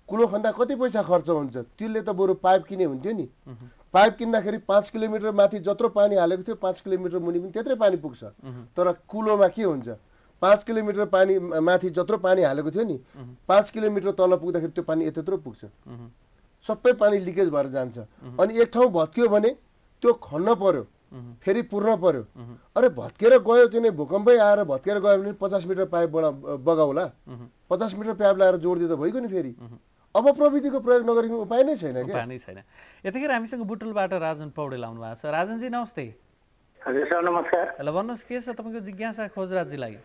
कुलो खन्दा कति पैसा खर्च हुन्छ, त्यसले त बरु पाइप किने हुन्थ्यो नि। पाइप किन्दाखेरि 5 किलोमिटर माथि जत्रो पानी हालेको थियो 5 किलोमिटर मुनि पनि त्यत्रै पानी पुग्छ। तर कुलोमा के हुन्छ, 5 किलोमिटर पानी माथि जत्रो पानी हालेको थियो नि 5 किलोमिटर तल पुग्दाखेरि त्यो पानी यत्रो पुग्छ, सबै पानी लिकेज भएर जान्छ। अनि एक ठाउँ भत्कियो भने त्यो खन्न पर्यो, फेरि पुर्न पर्यो। अरे भत्केर गयो चाहिँ भूकम्पै आएर भत्केर गयो भने 50 मिटर पाइप बगाउला, 50 मिटर पाइप लगाएर जोडिदिँदा भइगयो नि। फेरि अब प्रविधिको प्रयोग नगरिने उपाय नै छैन क्या, उपाय नै छैन। यतिखेर हामीसँग बुटुलबाट राजन पौडेल आउनु भएको छ। राजनजी नमस्ते। हजुर सर नमस्कार। ल भन्नुहोस् के छ तपाईँको जिज्ञासा खोजराजीलाई?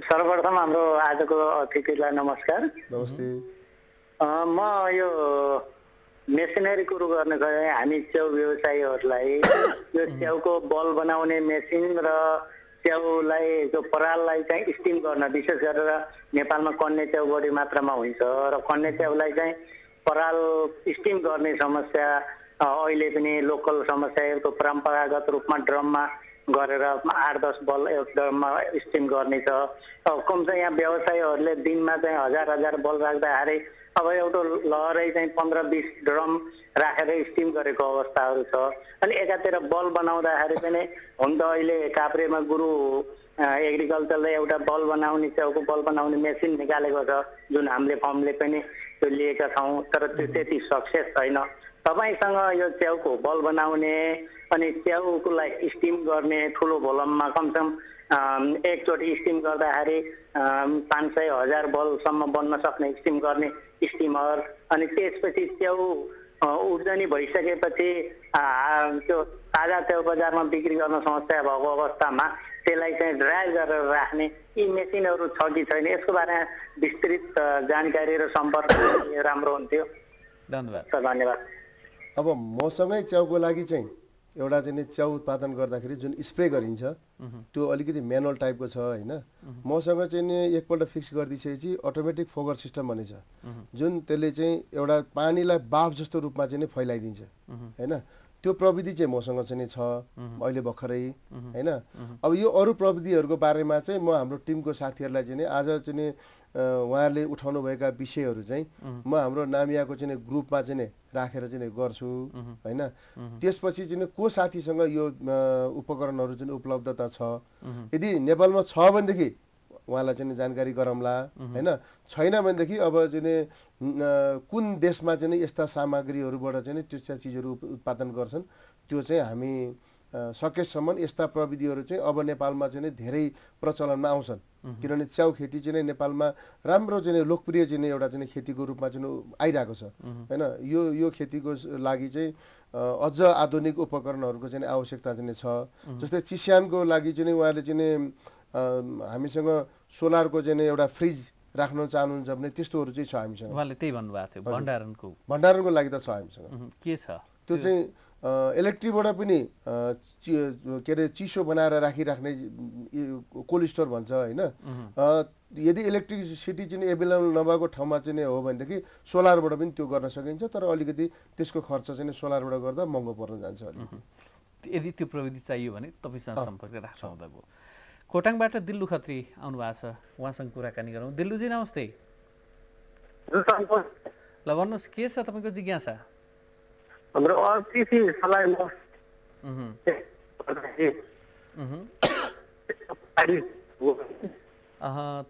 सर्वप्रथम हाम्रो आजको अतिथिलाई नमस्कार। नमस्ते। म यो मेसिनरी कुरो गर्न गए हामी च्याउ व्यवसायीहरूलाई यो च्याउको बल बनाउने मेसिन र च्याउलाई जो पराललाई चाहिँ स्टिम गर्न, विशेष गरेर नेपालमा कन्या च्याउ बढी मात्रामा हुन्छ र कन्या च्याउलाई चाहिँ पराल स्टिम गर्ने समस्या अहिले पनि लोकल समस्या। एउटा परम्परागत रूपमा ड्रममा गरेर 8-10 बल एक ड्रममा स्टिम गर्ने छ। कमसे यहाँ व्यवसायीहरूले दिनमा चाहिँ 1000 बल राख्दाखेरि अब एउटा लहरै चाहिँ 15-20 ड्रम राखेर स्टिम गरेको अवस्थाहरू छ। अनि एकातिर बल बनाउँदाखेरि पनि हुन त अहिले काभ्रेमा गुरु एग्रिकल्चरले एउटा बल बनाउने च्याउको बल बनाउने मेसिन निकालेको छ, जुन हामीले फर्मले पनि त्यो लिएका छौँ, तर त्यो त्यति सक्सेस छैन। तपाईँसँग यो च्याउको बल बनाउने अनि च्याउकोलाई स्टिम गर्ने ठुलो भोलममा कमसेकम एकचोटि स्टिम गर्दाखेरि 500-1000 बलसम्म बन्न सक्ने स्टिम गर्ने स्टिमर, अनि त्यसपछि च्याउ उब्जनी भइसकेपछि त्यो ताजा च्याउ बजारमा बिक्री गर्न समस्या भएको अवस्थामा त्यसलाई चाहिँ ड्राई गरेर राख्ने यी मेसिनहरू छ कि छैन, यसको बारेमा विस्तृत जानकारी र सम्पर्क राम्रो हुन्थ्यो। धन्यवाद। अब मसँगै च्याउको लागि चाहिँ एउटा चाहिँ च्याउ उत्पादन गर्दाखेरि जुन स्प्रे गरिन्छ त्यो अलिकति म्यानुअल टाइपको छ हैन। मसँग चाहिँ नि एकपल्ट फिक्स गरिदिएपछि अटोमेटिक फोगर सिस्टम भन्ने छ, जुन त्यसले चाहिँ एउटा पानीलाई बाफ जस्तो रूपमा चाहिँ फैलाइदिन्छ हैन। त्यो प्रविधि चाहिँ मसँग चाहिँ छ अहिले भर्खरै हैन। अब यो अरू प्रविधिहरूको बारेमा चाहिँ म हाम्रो टिमको साथीहरूलाई चाहिँ आज चाहिँ उहाँहरूले उठाउनु भएका विषयहरू चाहिँ म हाम्रो नामियाको चाहिँ ग्रुपमा चाहिँ राखेर चाहिँ गर्छु हैन। त्यसपछि चाहिँ को साथीसँग यो उपकरणहरू चाहिँ उपलब्धता छ, यदि नेपालमा छ भनेदेखि उहाँलाई चाहिँ जानकारी गरौँला हैन। छैन भनेदेखि अब चाहिँ कुन देशमा चाहिँ यस्ता सामग्रीहरूबाट चाहिँ त्यो चिजहरू उत्पादन गर्छन् त्यो चाहिँ हामी सकेसम्म यस्ता प्रविधिहरू चाहिँ अब नेपालमा चाहिँ धेरै प्रचलनमा आउँछन्। किनभने च्याउ खेती चाहिँ नेपालमा राम्रो चाहिँ लोकप्रिय चाहिँ एउटा चाहिँ खेतीको रूपमा चाहिँ आइरहेको छ हैन। यो खेतीको लागि चाहिँ अझ आधुनिक उपकरणहरूको चाहिँ आवश्यकता चाहिँ छ। जस्तै चिस्यानको लागि चाहिँ उहाँले चाहिँ हामीसँग सोलरको चाहिँ एउटा फ्रिज राख्न चाहनुहुन्छ भने त्यस्तोहरू चाहिँ छ हामीसँग। उहाँले त्यही भन्नुभएको थियो भण्डारणको लागि त छ हामीसँग। के छ त्यो चाहिँ इलेक्ट्रिकबाट पनि के अरे चिसो बनाएर राखिराख्ने कोल्ड स्टोर भन्छ हैन। यदि इलेक्ट्रिसिटी चाहिँ एभाइलेबल नभएको ठाउँमा चाहिँ हो भनेदेखि सोलरबाट पनि त्यो गर्न सकिन्छ, तर अलिकति त्यसको खर्च चाहिँ सोलरबाट गर्दा महँगो पर्न जान्छ अलिकति। यदि त्यो प्रविधि चाहियो भने तपाईँसँग सम्पर्क राख्नु हुँदा भयो। खोटाङबाट दिल्लु खत्री आउनु भएको छ, उहाँसँग कुराकानी गरौँ। दिल्लुजी नमस्ते। ल भन्नुहोस् के छ तपाईँको जिज्ञासा? हाम्रो कृषि सल्लाह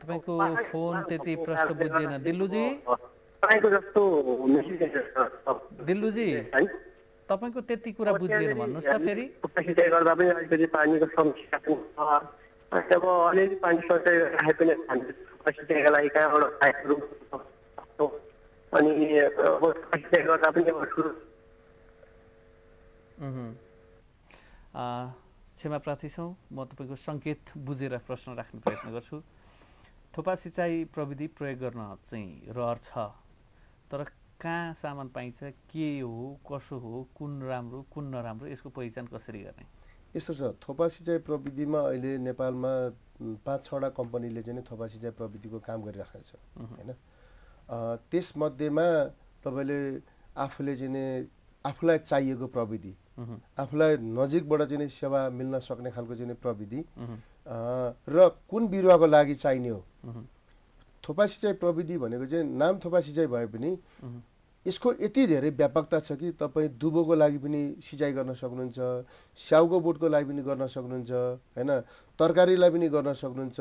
तपाईँको फोन त्यति प्रष्ट बुझ्दैन दिल्लुजी। दिल्लुजी तपाईँको त्यति कुरा बुझ्दैन भन्नुहोस् त फेरि। गर्दा पनि अलिकति पानीको समस्या अब अलिअलि पानी सञ्चय राखे पनि सिँचाइका लागि कहाँबाट अनि सिँचाइ गर्दा पनि क्षमा प्रार्थी छौँ, म तपाईँको सङ्केत बुझेर प्रश्न राख्ने प्रयत्न गर्छु। थोपा सिँचाइ प्रविधि प्रयोग गर्न चाहिँ रहर छ, तर कहाँ सामान पाइन्छ, के हो, कसो हो, कुन राम्रो कुन नराम्रो, यसको पहिचान कसरी गर्ने? यस्तो छ, थोपा सिँचाइ प्रविधिमा अहिले नेपालमा 5-6वटा कम्पनीले चाहिँ थोपा सिँचाइ प्रविधिको काम गरिराखेको छ हैन। त्यसमध्येमा तपाईँले आफूले चाहिँ आफूलाई चाहिएको प्रविधि आफूलाई नजिकबाट चाहिँ सेवा मिल्न सक्ने खालको चाहिँ प्रविधि र कुन बिरुवाको लागि चाहिने हो। थोपा सिँचाइ प्रविधि भनेको चाहिँ नाम थोपा सिँचाइ भए पनि यसको यति धेरै व्यापकता छ कि तपाईँ दुबोको लागि पनि सिँचाइ गर्न सक्नुहुन्छ, स्याउको बोटको लागि पनि गर्न सक्नुहुन्छ, हैन, तरकारीलाई पनि गर्न सक्नुहुन्छ।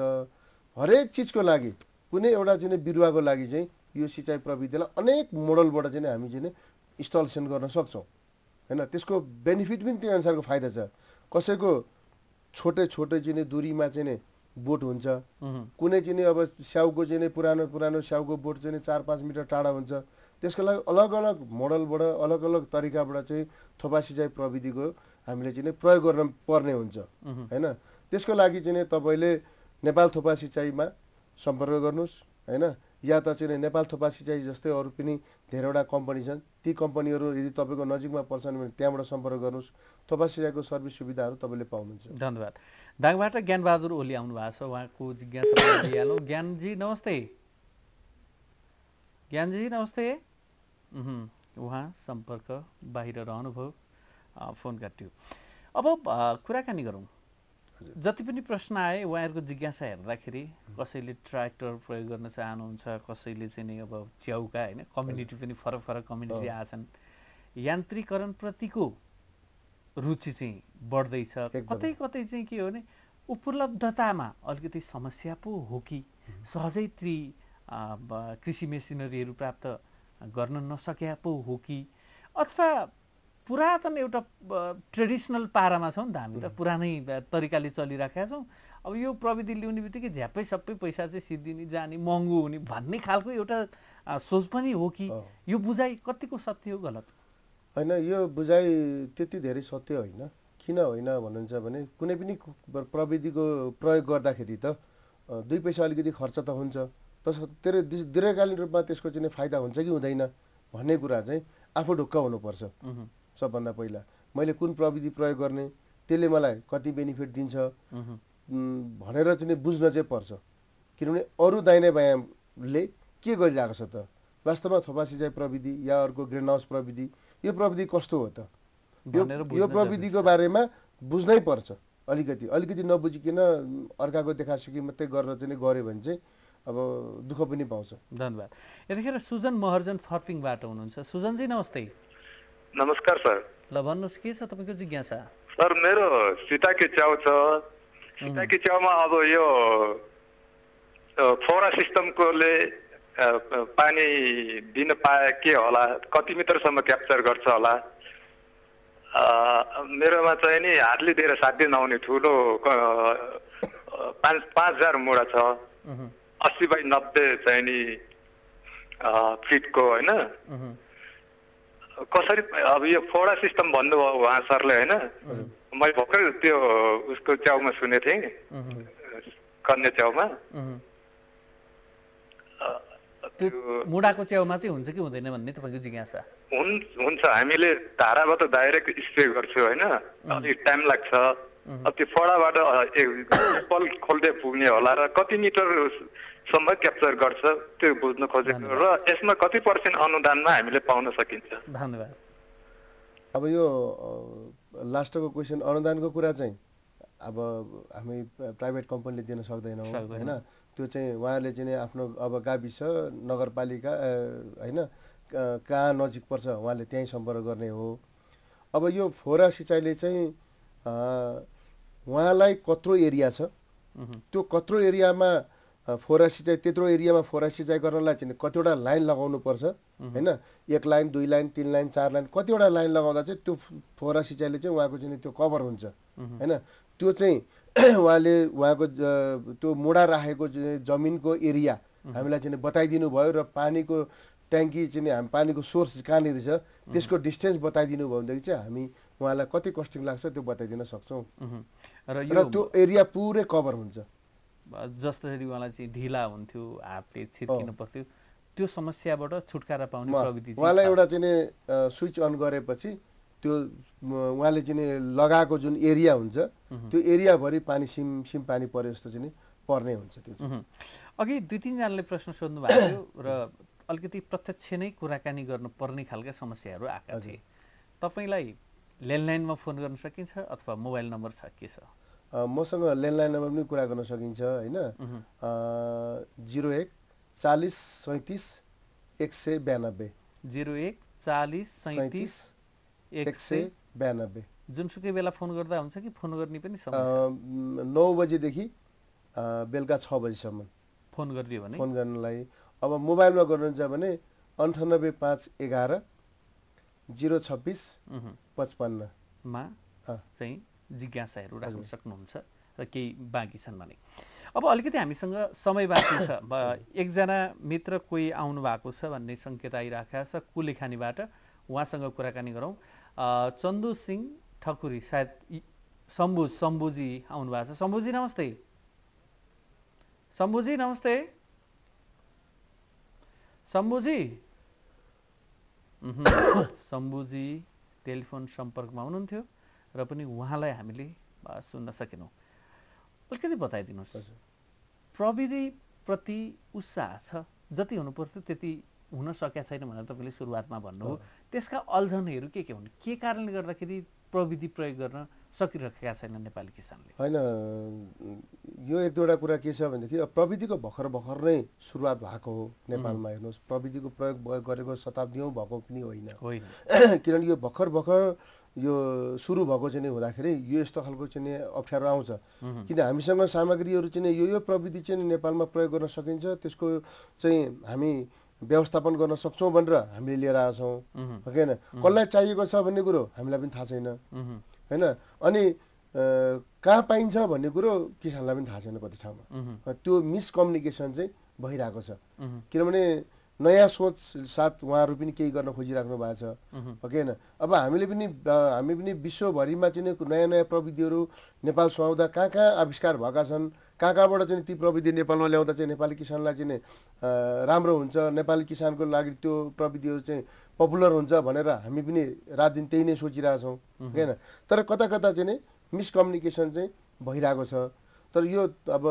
हरेक चिजको लागि कुनै एउटा चाहिँ बिरुवाको लागि चाहिँ यो सिँचाइ प्रविधिलाई अनेक मोडलबाट चाहिँ हामी चाहिँ इन्स्टलेसन गर्न सक्छौँ, हैन। त्यसको बेनिफिट पनि त्यही अनुसारको फाइदा छ। कसैको छोटे चाहिँ दूरीमा चाहिँ बोट हुन्छ, कुनै चाहिँ अब स्याउको चाहिँ पुरानो स्याउको बोट चाहिँ 4-5 मिटर टाढा हुन्छ। त्यसको लागि अलग अलग मोडलबाट अलग अलग तरिकाबाट चाहिँ थोपा सिँचाइ प्रविधिको हामीले चाहिँ प्रयोग गर्न पर्ने हुन्छ, हैन। त्यसको लागि चाहिँ तपाईँले नेपाल थोपा सिँचाइमा सम्पर्क गर्नुहोस्, हैन, या त चाहिँ नेपाल थोपा सिँचाइ जस्तै अरू पनि धेरैवटा कम्पनी छन्। ती कम्पनीहरू यदि तपाईँको नजिकमा पर्छन् भने त्यहाँबाट सम्पर्क गर्नुहोस्। थोपा सिँचाइको सर्भिस सुविधाहरू तपाईँले पाउनुहुन्छ। धन्यवाद। दाङबाट ज्ञानबहादुर ओली आउनु भएको छ, उहाँको जिज्ञासा लिइहालौँ। ज्ञानजी नमस्ते। ज्ञानजी नमस्ते। उहाँ सम्पर्क बाहिर रहनुभयो, फोन काट्यो। अब कुराकानी गरौँ। जति पनि प्रश्न आए उहाँहरूको जिज्ञासा हेर्दाखेरि कसैले ट्र्याक्टर प्रयोग गर्न चाहनुहुन्छ, कसैले चाहिँ नि अब च्याउका, होइन, कम्युनिटी पनि फरक फरक कम्युनिटी आछन्। यान्त्रिकरणप्रतिको रुचि चाहिँ बढ्दैछ। कतै कतै चाहिँ के हो भने उपलब्धतामा अलिकति समस्या पो हो कि सहजै ती कृषि मेसिनरीहरू प्राप्त गर्न नसके पो हो कि, अथवा पुरातन एउटा ट्रेडिसनल पारामा छौँ नि त हामी त, पुरानै तरिकाले चलिराखेका छौँ। अब यो प्रविधि ल्याउने बित्तिकै झ्याप्पै सबै पैसा चाहिँ सिद्धिने जाने महँगो हुने भन्ने खालको एउटा सोच पनि हो कि यो बुझाइ कतिको सत्य हो गलत? होइन, यो बुझाइ त्यति धेरै सत्य होइन। किन होइन भन्नुहुन्छ भने कुनै पनि प्रविधिको प्रयोग गर्दाखेरि त 2 पैसा अलिकति खर्च त हुन्छ, तर दीर्घकालीन रूपमा त्यसको चाहिँ फाइदा हुन्छ कि हुँदैन भन्ने कुरा चाहिँ आफू ढुक्क हुनुपर्छ। सबभन्दा पहिला मैले कुन प्रविधि प्रयोग गर्ने, त्यसले मलाई कति बेनिफिट दिन्छ भनेर चाहिँ बुझ्न चाहिँ पर्छ। किनभने अरू दाहिने बायाँले के गरिरहेको छ त, वास्तवमा थोपा सिँचाइ प्रविधि या अर्को ग्रिन हाउस प्रविधि, यो प्रविधि कस्तो हो त, यो प्रविधिको बारेमा बुझ्नै पर्छ। अलिकति नबुझिकन अर्काको देखासेखी मात्रै गरेर चाहिँ गऱ्यो भने चाहिँ अब दुःख पनि पाउँछ। धन्यवाद। यतिखेर सुजन महर्जन फर्पिङबाट हुनुहुन्छ। सुजनजी नमस्ते। नमस्कार सर। ल भन्नुहोस्, के छ तपाईँको जिज्ञासा? सर, मेरो सीताके च्याउ छ। सीताके च्याउमा अब यो फोरा सिस्टमकोले पानी दिन पाए के होला, कति मिटरसम्म क्याप्चर गर्छ होला? मेरोमा चाहिँ नि हातले दिएर साध्य नहुने ठुलो 5,000 मुढा छ, 80 बाई 90 चाहिँ नि फिटको, होइन। कसरी अब यो फोडा सिस्टम भन्नुभयो उहाँ सरले, होइन। मैले भर्खर त्यो उसको च्याउमा सुनेको थिएँ, कन्या च्याउमा। त्यो मुढाको च्याउमा चाहिँ हुन्छ कि हुँदैन भन्ने तपाईँको जिज्ञासा? हुन्छ, हामीले धाराबाट डाइरेक्ट स्प्रे गर्छौँ, होइन, अलिक टाइम लाग्छ। अब त्यो फोडाबाट पल खोल्दै पुग्ने होला र कति मिटरसम्म क्याप्चर गर्छ त्यो बुझ्न खोजेको, र यसमा कति % अनुदानमा हामीले पाउन सकिन्छ? धन्यवाद। अब यो लास्टको क्वेसन अनुदानको कुरा चाहिँ अब हामी प्राइभेट कम्पनीले दिन सक्दैनौँ, होइन। त्यो चाहिँ उहाँहरूले चाहिँ आफ्नो अब गाविस नगरपालिका, होइन, कहाँ नजिक पर्छ उहाँले त्यहीँ सम्पर्क गर्ने हो। अब यो फोरा सिँचाइले चाहिँ उहाँलाई कत्रो एरिया छ, त्यो कत्रो एरियामा फोरा सिँचाइ, त्यत्रो एरियामा फोरा सिँचाइ गर्नलाई चाहिँ कतिवटा लाइन लगाउनु पर्छ, होइन। 1 लाइन 2 लाइन 3 लाइन 4 लाइन कतिवटा लाइन लगाउँदा चाहिँ त्यो फोरा सिँचाइले चाहिँ उहाँको चाहिँ त्यो कभर हुन्छ, होइन। त्यो चाहिँ उहाँको त्यो मुढा राखेको जमिनको एरिया हामीलाई चाहिँ बताइदिनु भयो, र पानीको ट्याङ्की चाहिँ हामी पानीको सोर्स कहाँनिर छ त्यसको डिस्टेन्स बताइदिनु भयो भनेदेखि चाहिँ हामी उहाँलाई कति कस्टिङ लाग्छ त्यो बताइदिन सक्छौँ, र त्यो एरिया पुरै कभर हुन्छ। जसरी उहाँलाई चाहिँ ढिला हुन्थ्यो, हातले छिर्किनु पर्थ्यो, त्यो समस्याबाट छुटकारा पाउने प्रविधि उहाँलाई एउटा चाहिँ स्विच अन गरेपछि त्यो उहाँले चाहिँ लगाएको जुन एरिया हुन्छ त्यो एरियाभरि पानी सिम पानी परे जस्तो चाहिँ पर्ने हुन्छ। त्यो चाहिँ अघि 2-3 जनाले प्रश्न सोध्नु भएको थियो र अलिकति प्रत्यक्ष नै कुराकानी गर्नुपर्ने खालका समस्याहरू आएका थिए। तपाईँलाई ल्यान्डलाइनमा फोन गर्न सकिन्छ अथवा मोबाइल नम्बर छ के छ? मसँग ल्यान्डलाइन नम्बर पनि कुरा गर्न सकिन्छ होइन, 01 40 37 192 01 40 37 192। जुनसुकै बेला फोन गर्दा हुन्छ कि फोन गर्ने पनि 9 बजेदेखि बेलुका 6 बजीसम्म फोन गरिदियो भने फोन गर्नलाई। अब मोबाइलमा गर्नुहुन्छ भने 98 5 11 026 55 मा चाहिँ जिज्ञासाहरू राख्न सक्नुहुन्छ र केही बाँकी छन् भने। अब अलिकति हामीसँग समय बाँकी छ, एकजना मित्र कोही आउनु भएको छ भन्ने सङ्केत आइराखेको छ कुलेखानीबाट, उहाँसँग कुराकानी गरौँ। चन्दु सिंह ठकुरी सायद शम्भुजी आउनु भएको छ। शम्भुजी नमस्ते। शम्भुजी नमस्ते। शम्भुजी शम्भुजी टेलिफोन सम्पर्कमा हुनुहुन्थ्यो र पनि उहाँलाई हामीले सुन्न सकेनौँ। अलिकति बताइदिनुहोस्, प्रविधिप्रति उत्साह छ, जति हुनुपर्छ त्यति हुन सकेका छैन भनेर तपाईँले सुरुवातमा भन्नुभयो, त्यसका अल्झनहरू के हुन्? के कारणले गर्दाखेरि प्रविधि प्रयोग गर्न सकिरहेका छैन नेपाली किसानले? होइन, यो एक दुईवटा कुरा के छ भनेदेखि प्रविधिको भर्खर नै सुरुवात भएको हो नेपालमा। हेर्नुहोस्, प्रविधिको प्रयोग गरेको शताब्दीौँ भएको पनि होइन, किनभने यो भर्खर यो सुरु भएको चाहिँ हुँदाखेरि यो यस्तो खालको चाहिँ अप्ठ्यारो आउँछ। किन हामीसँग सामग्रीहरू चाहिँ यो प्रविधि चाहिँ नेपालमा प्रयोग गर्न सकिन्छ, त्यसको चाहिँ हामी व्यवस्थापन गर्न सक्छौँ भनेर हामीले लिएर आएको छौँ, हो कि होइन? कसलाई चाहिएको छ भन्ने कुरो हामीलाई पनि थाहा छैन होइन, अनि कहाँ पाइन्छ भन्ने कुरो किसानलाई पनि थाहा छैन कति ठाउँमा। त्यो मिसकम्युनिकेसन चाहिँ भइरहेको छ, किनभने नयाँ सोच साथ उहाँहरू पनि केही गर्न खोजिराख्नु भएको छ, हो कि होइन? अब हामी पनि विश्वभरिमा चाहिँ नयाँ प्रविधिहरू नेपाल सुहाउँदा कहाँ आविष्कार भएका छन्, कहाँबाट चाहिँ ती प्रविधि नेपालमा ल्याउँदा चाहिँ नेपाली किसानलाई चाहिँ राम्रो हुन्छ, नेपाली किसानको लागि त्यो प्रविधिहरू चाहिँ पपुलर हुन्छ भनेर हामी पनि रात दिन त्यही नै सोचिरहेछौँ, हो कि होइन? तर कता चाहिँ मिसकम्युनिकेसन चाहिँ भइरहेको छ। तर यो अब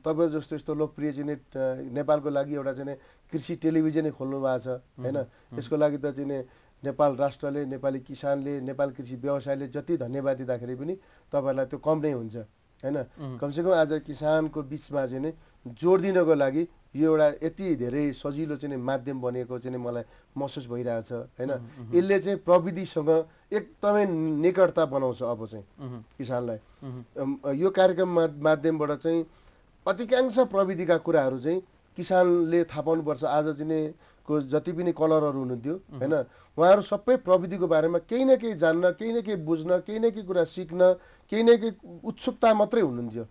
तपाईँ जस्तो यस्तो लोकप्रिय चाहिँ नेपालको लागि एउटा चाहिँ कृषि टेलिभिजनै खोल्नु भएको छ होइन, यसको लागि त चाहिँ नेपाल राष्ट्रले, नेपाली किसानले, नेपाल कृषि व्यवसायले जति धन्यवाद दिँदाखेरि पनि तपाईँहरूलाई त्यो कम नै हुन्छ होइन। कमसेकम आज किसानको बिचमा चाहिँ जोड दिनको लागि यो एउटा यति धेरै सजिलो चाहिँ माध्यम बनेको चाहिँ मलाई महसुस भइरहेको छ होइन। यसले चाहिँ प्रविधिसँग एकदमै निकटता बनाउँछ अब चाहिँ किसानलाई। यो कार्यक्रम माध्यमबाट चाहिँ अधिकांश प्रविधिका कुराहरू चाहिँ किसानले थाहा पाउनुपर्छ। आज चाहिँ को जति पनि कलरहरू हुनुहुन्थ्यो होइन, उहाँहरू सबै प्रविधिको बारेमा केही न केही जान्न, केही न केही बुझ्न, केही न केही कुरा सिक्न, केही न केही उत्सुकता मात्रै हुनुहुन्थ्यो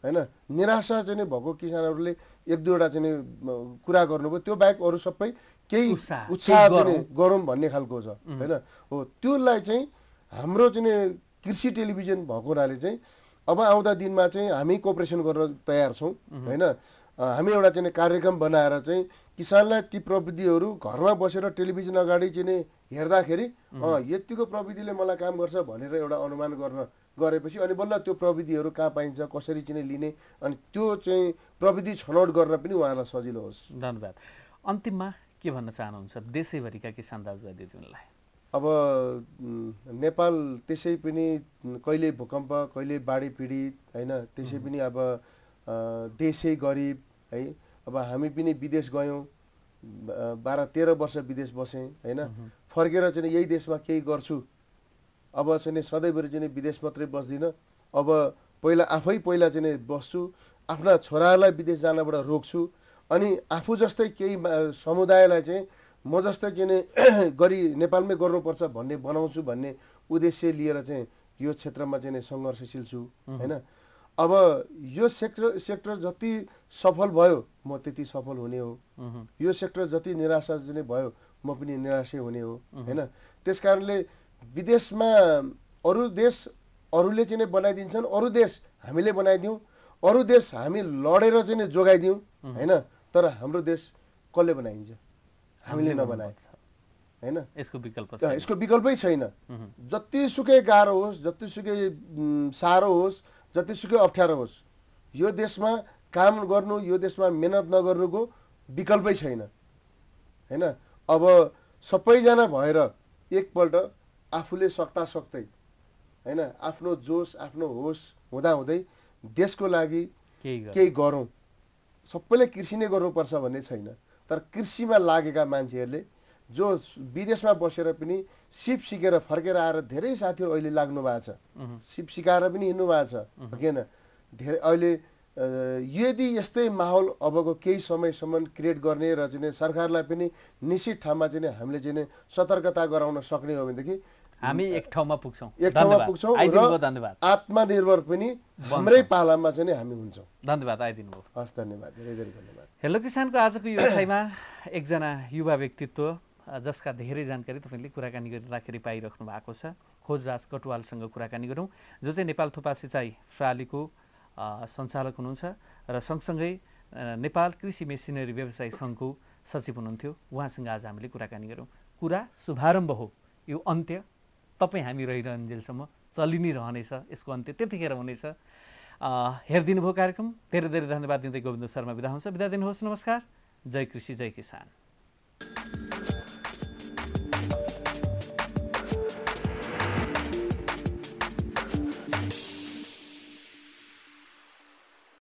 होइन। निराशा चाहिँ भएको किसानहरूले एक दुईवटा चाहिँ कुरा गर्नुभयो, त्यो बाहेक अरू सबै केही उत्साह चाहिँ गरौँ भन्ने खालको छ होइन। हो, त्यसलाई चाहिँ हाम्रो चाहिँ कृषि टेलिभिजन भएको हुनाले चाहिँ अब आउँदा दिनमा चाहिँ हामी कोअपरेसन गर्न तयार छौँ होइन। हामी एउटा चाहिँ कार्यक्रम बनाएर चाहिँ किसानलाई ती प्रविधिहरू घरमा बसेर टेलिभिजन अगाडि चाहिँ हेर्दाखेरि यतिको प्रविधिले मलाई काम गर्छ भनेर एउटा अनुमान गरेपछि अनि बल्ल त्यो प्रविधिहरू कहाँ पाइन्छ, कसरी चाहिँ लिने, अनि त्यो चाहिँ प्रविधि छनौट गर्न पनि उहाँलाई सजिलो होस्। धन्यवाद। अन्तिममा के भन्न चाहनुहुन्छ देशैभरिका किसान दाजुभाइ दिदीबहिनीलाई? अब नेपाल त्यसै पनि कहिले भूकम्प, कहिले बाढी पीडित होइन, त्यसै पनि अब देशै गरिब है। अब हामी पनि विदेश गयौँ, 12-13 वर्ष विदेश बसेँ होइन। फर्केर चाहिँ यही देशमा केही गर्छु, अब चाहिँ सधैँभरि चाहिँ विदेश मात्रै बस्दिनँ, अब पहिला चाहिँ बस्छु, आफ्ना छोराहरूलाई विदेश जानबाट रोक्छु, अनि आफू जस्तै केही समुदायलाई चाहिँ म जस्तै चाहिँ नेपालमै गर्नुपर्छ भन्ने बनाउँछु भन्ने उद्देश्य लिएर चाहिँ यो क्षेत्रमा चाहिँ सङ्घर्षशील छु होइन। अब यो सेक्टर जति सफल भयो म त्यति सफल हुने हो, यो सेक्टर जति निराशा चाहिँ भयो म पनि निराशै हुने हो होइन। त्यस कारणले विदेशमा अरू देश अरूले चाहिँ बनाइदिन्छन्, अरू देश हामीले बनाइदिउँ, अरू देश हामी लडेर चाहिँ जोगाइदिउँ होइन। तर हाम्रो देश कसले बनाइन्छ? हामीले नबनाए होइन। यसको विकल्पै छैन। जतिसुकै गाह्रो होस्, जतिसुकै साह्रो होस्, जतिसुकै अप्ठ्यारो होस्, यो देशमा काम गर्नु, यो देशमा मेहनत नगर्नुको विकल्पै छैन होइन। अब सबैजना भएर एकपल्ट आफूले सक्दै हैन आफ्नो जोस आफ्नो होस हुँदाहुँदै देशको लागि केही गरौँ, सबैले कृषि नै गर्नुपर्छ भन्ने छैन। तर कृषिमा लागेका मान्छेहरूले जो विदेशमा बसेर पनि सिप सिकेर फर्केर आएर धेरै साथीहरू अहिले लाग्नु भएको छ, सिप सिकाएर पनि हिँड्नु भएको छ किन धेरै अहिले यदि यस्तै माहौल अबको केही समयसम्म क्रिएट गर्ने र चाहिँ सरकारलाई पनि निश्चित ठाउँमा चाहिँ हामीले चाहिँ सतर्कता गराउन सक्ने हो भनेदेखि हामी एक ठाउँमा पुग्छौँ र आत्मनिर्भर पनि हाम्रै पालामा चाहिँ हामी हुन्छौँ। धन्यवाद, आइदिनु भयो। हस्, धन्यवाद, धेरै धेरै धन्यवाद। हेलो किसानको आजको व्यवसायमा एकजना युवा व्यक्तित्व जसका धेरै जानकारी तपाईँले कुराकानी गरिराखेर पाइराख्नु भएको छ, खोजराज कटुवालसँग कुराकानी गरौँ, जो चाहिँ नेपाल थोपा सिँचाइ प्रणालीको सञ्चालक हुनुहुन्छ र सँगसँगै नेपाल कृषि मेसिनरी व्यवसाय सङ्घको सचिव हुनुहुन्थ्यो। उहाँसँग आज हामीले कुराकानी गरौँ। कुरा शुभारम्भ हो, यो अन्त्य तपाईँ हामी रहिरहन्जेलसम्म चलि नै रहनेछ, यसको अन्त्य त्यतिखेर हुनेछ। हेरिदिनु भयो कार्यक्रम, धेरै धेरै धन्यवाद दिँदै गोविन्द शर्मा बिदा हुन्छ। बिदा दिनुहोस्, नमस्कार, जय कृषि जय किसान।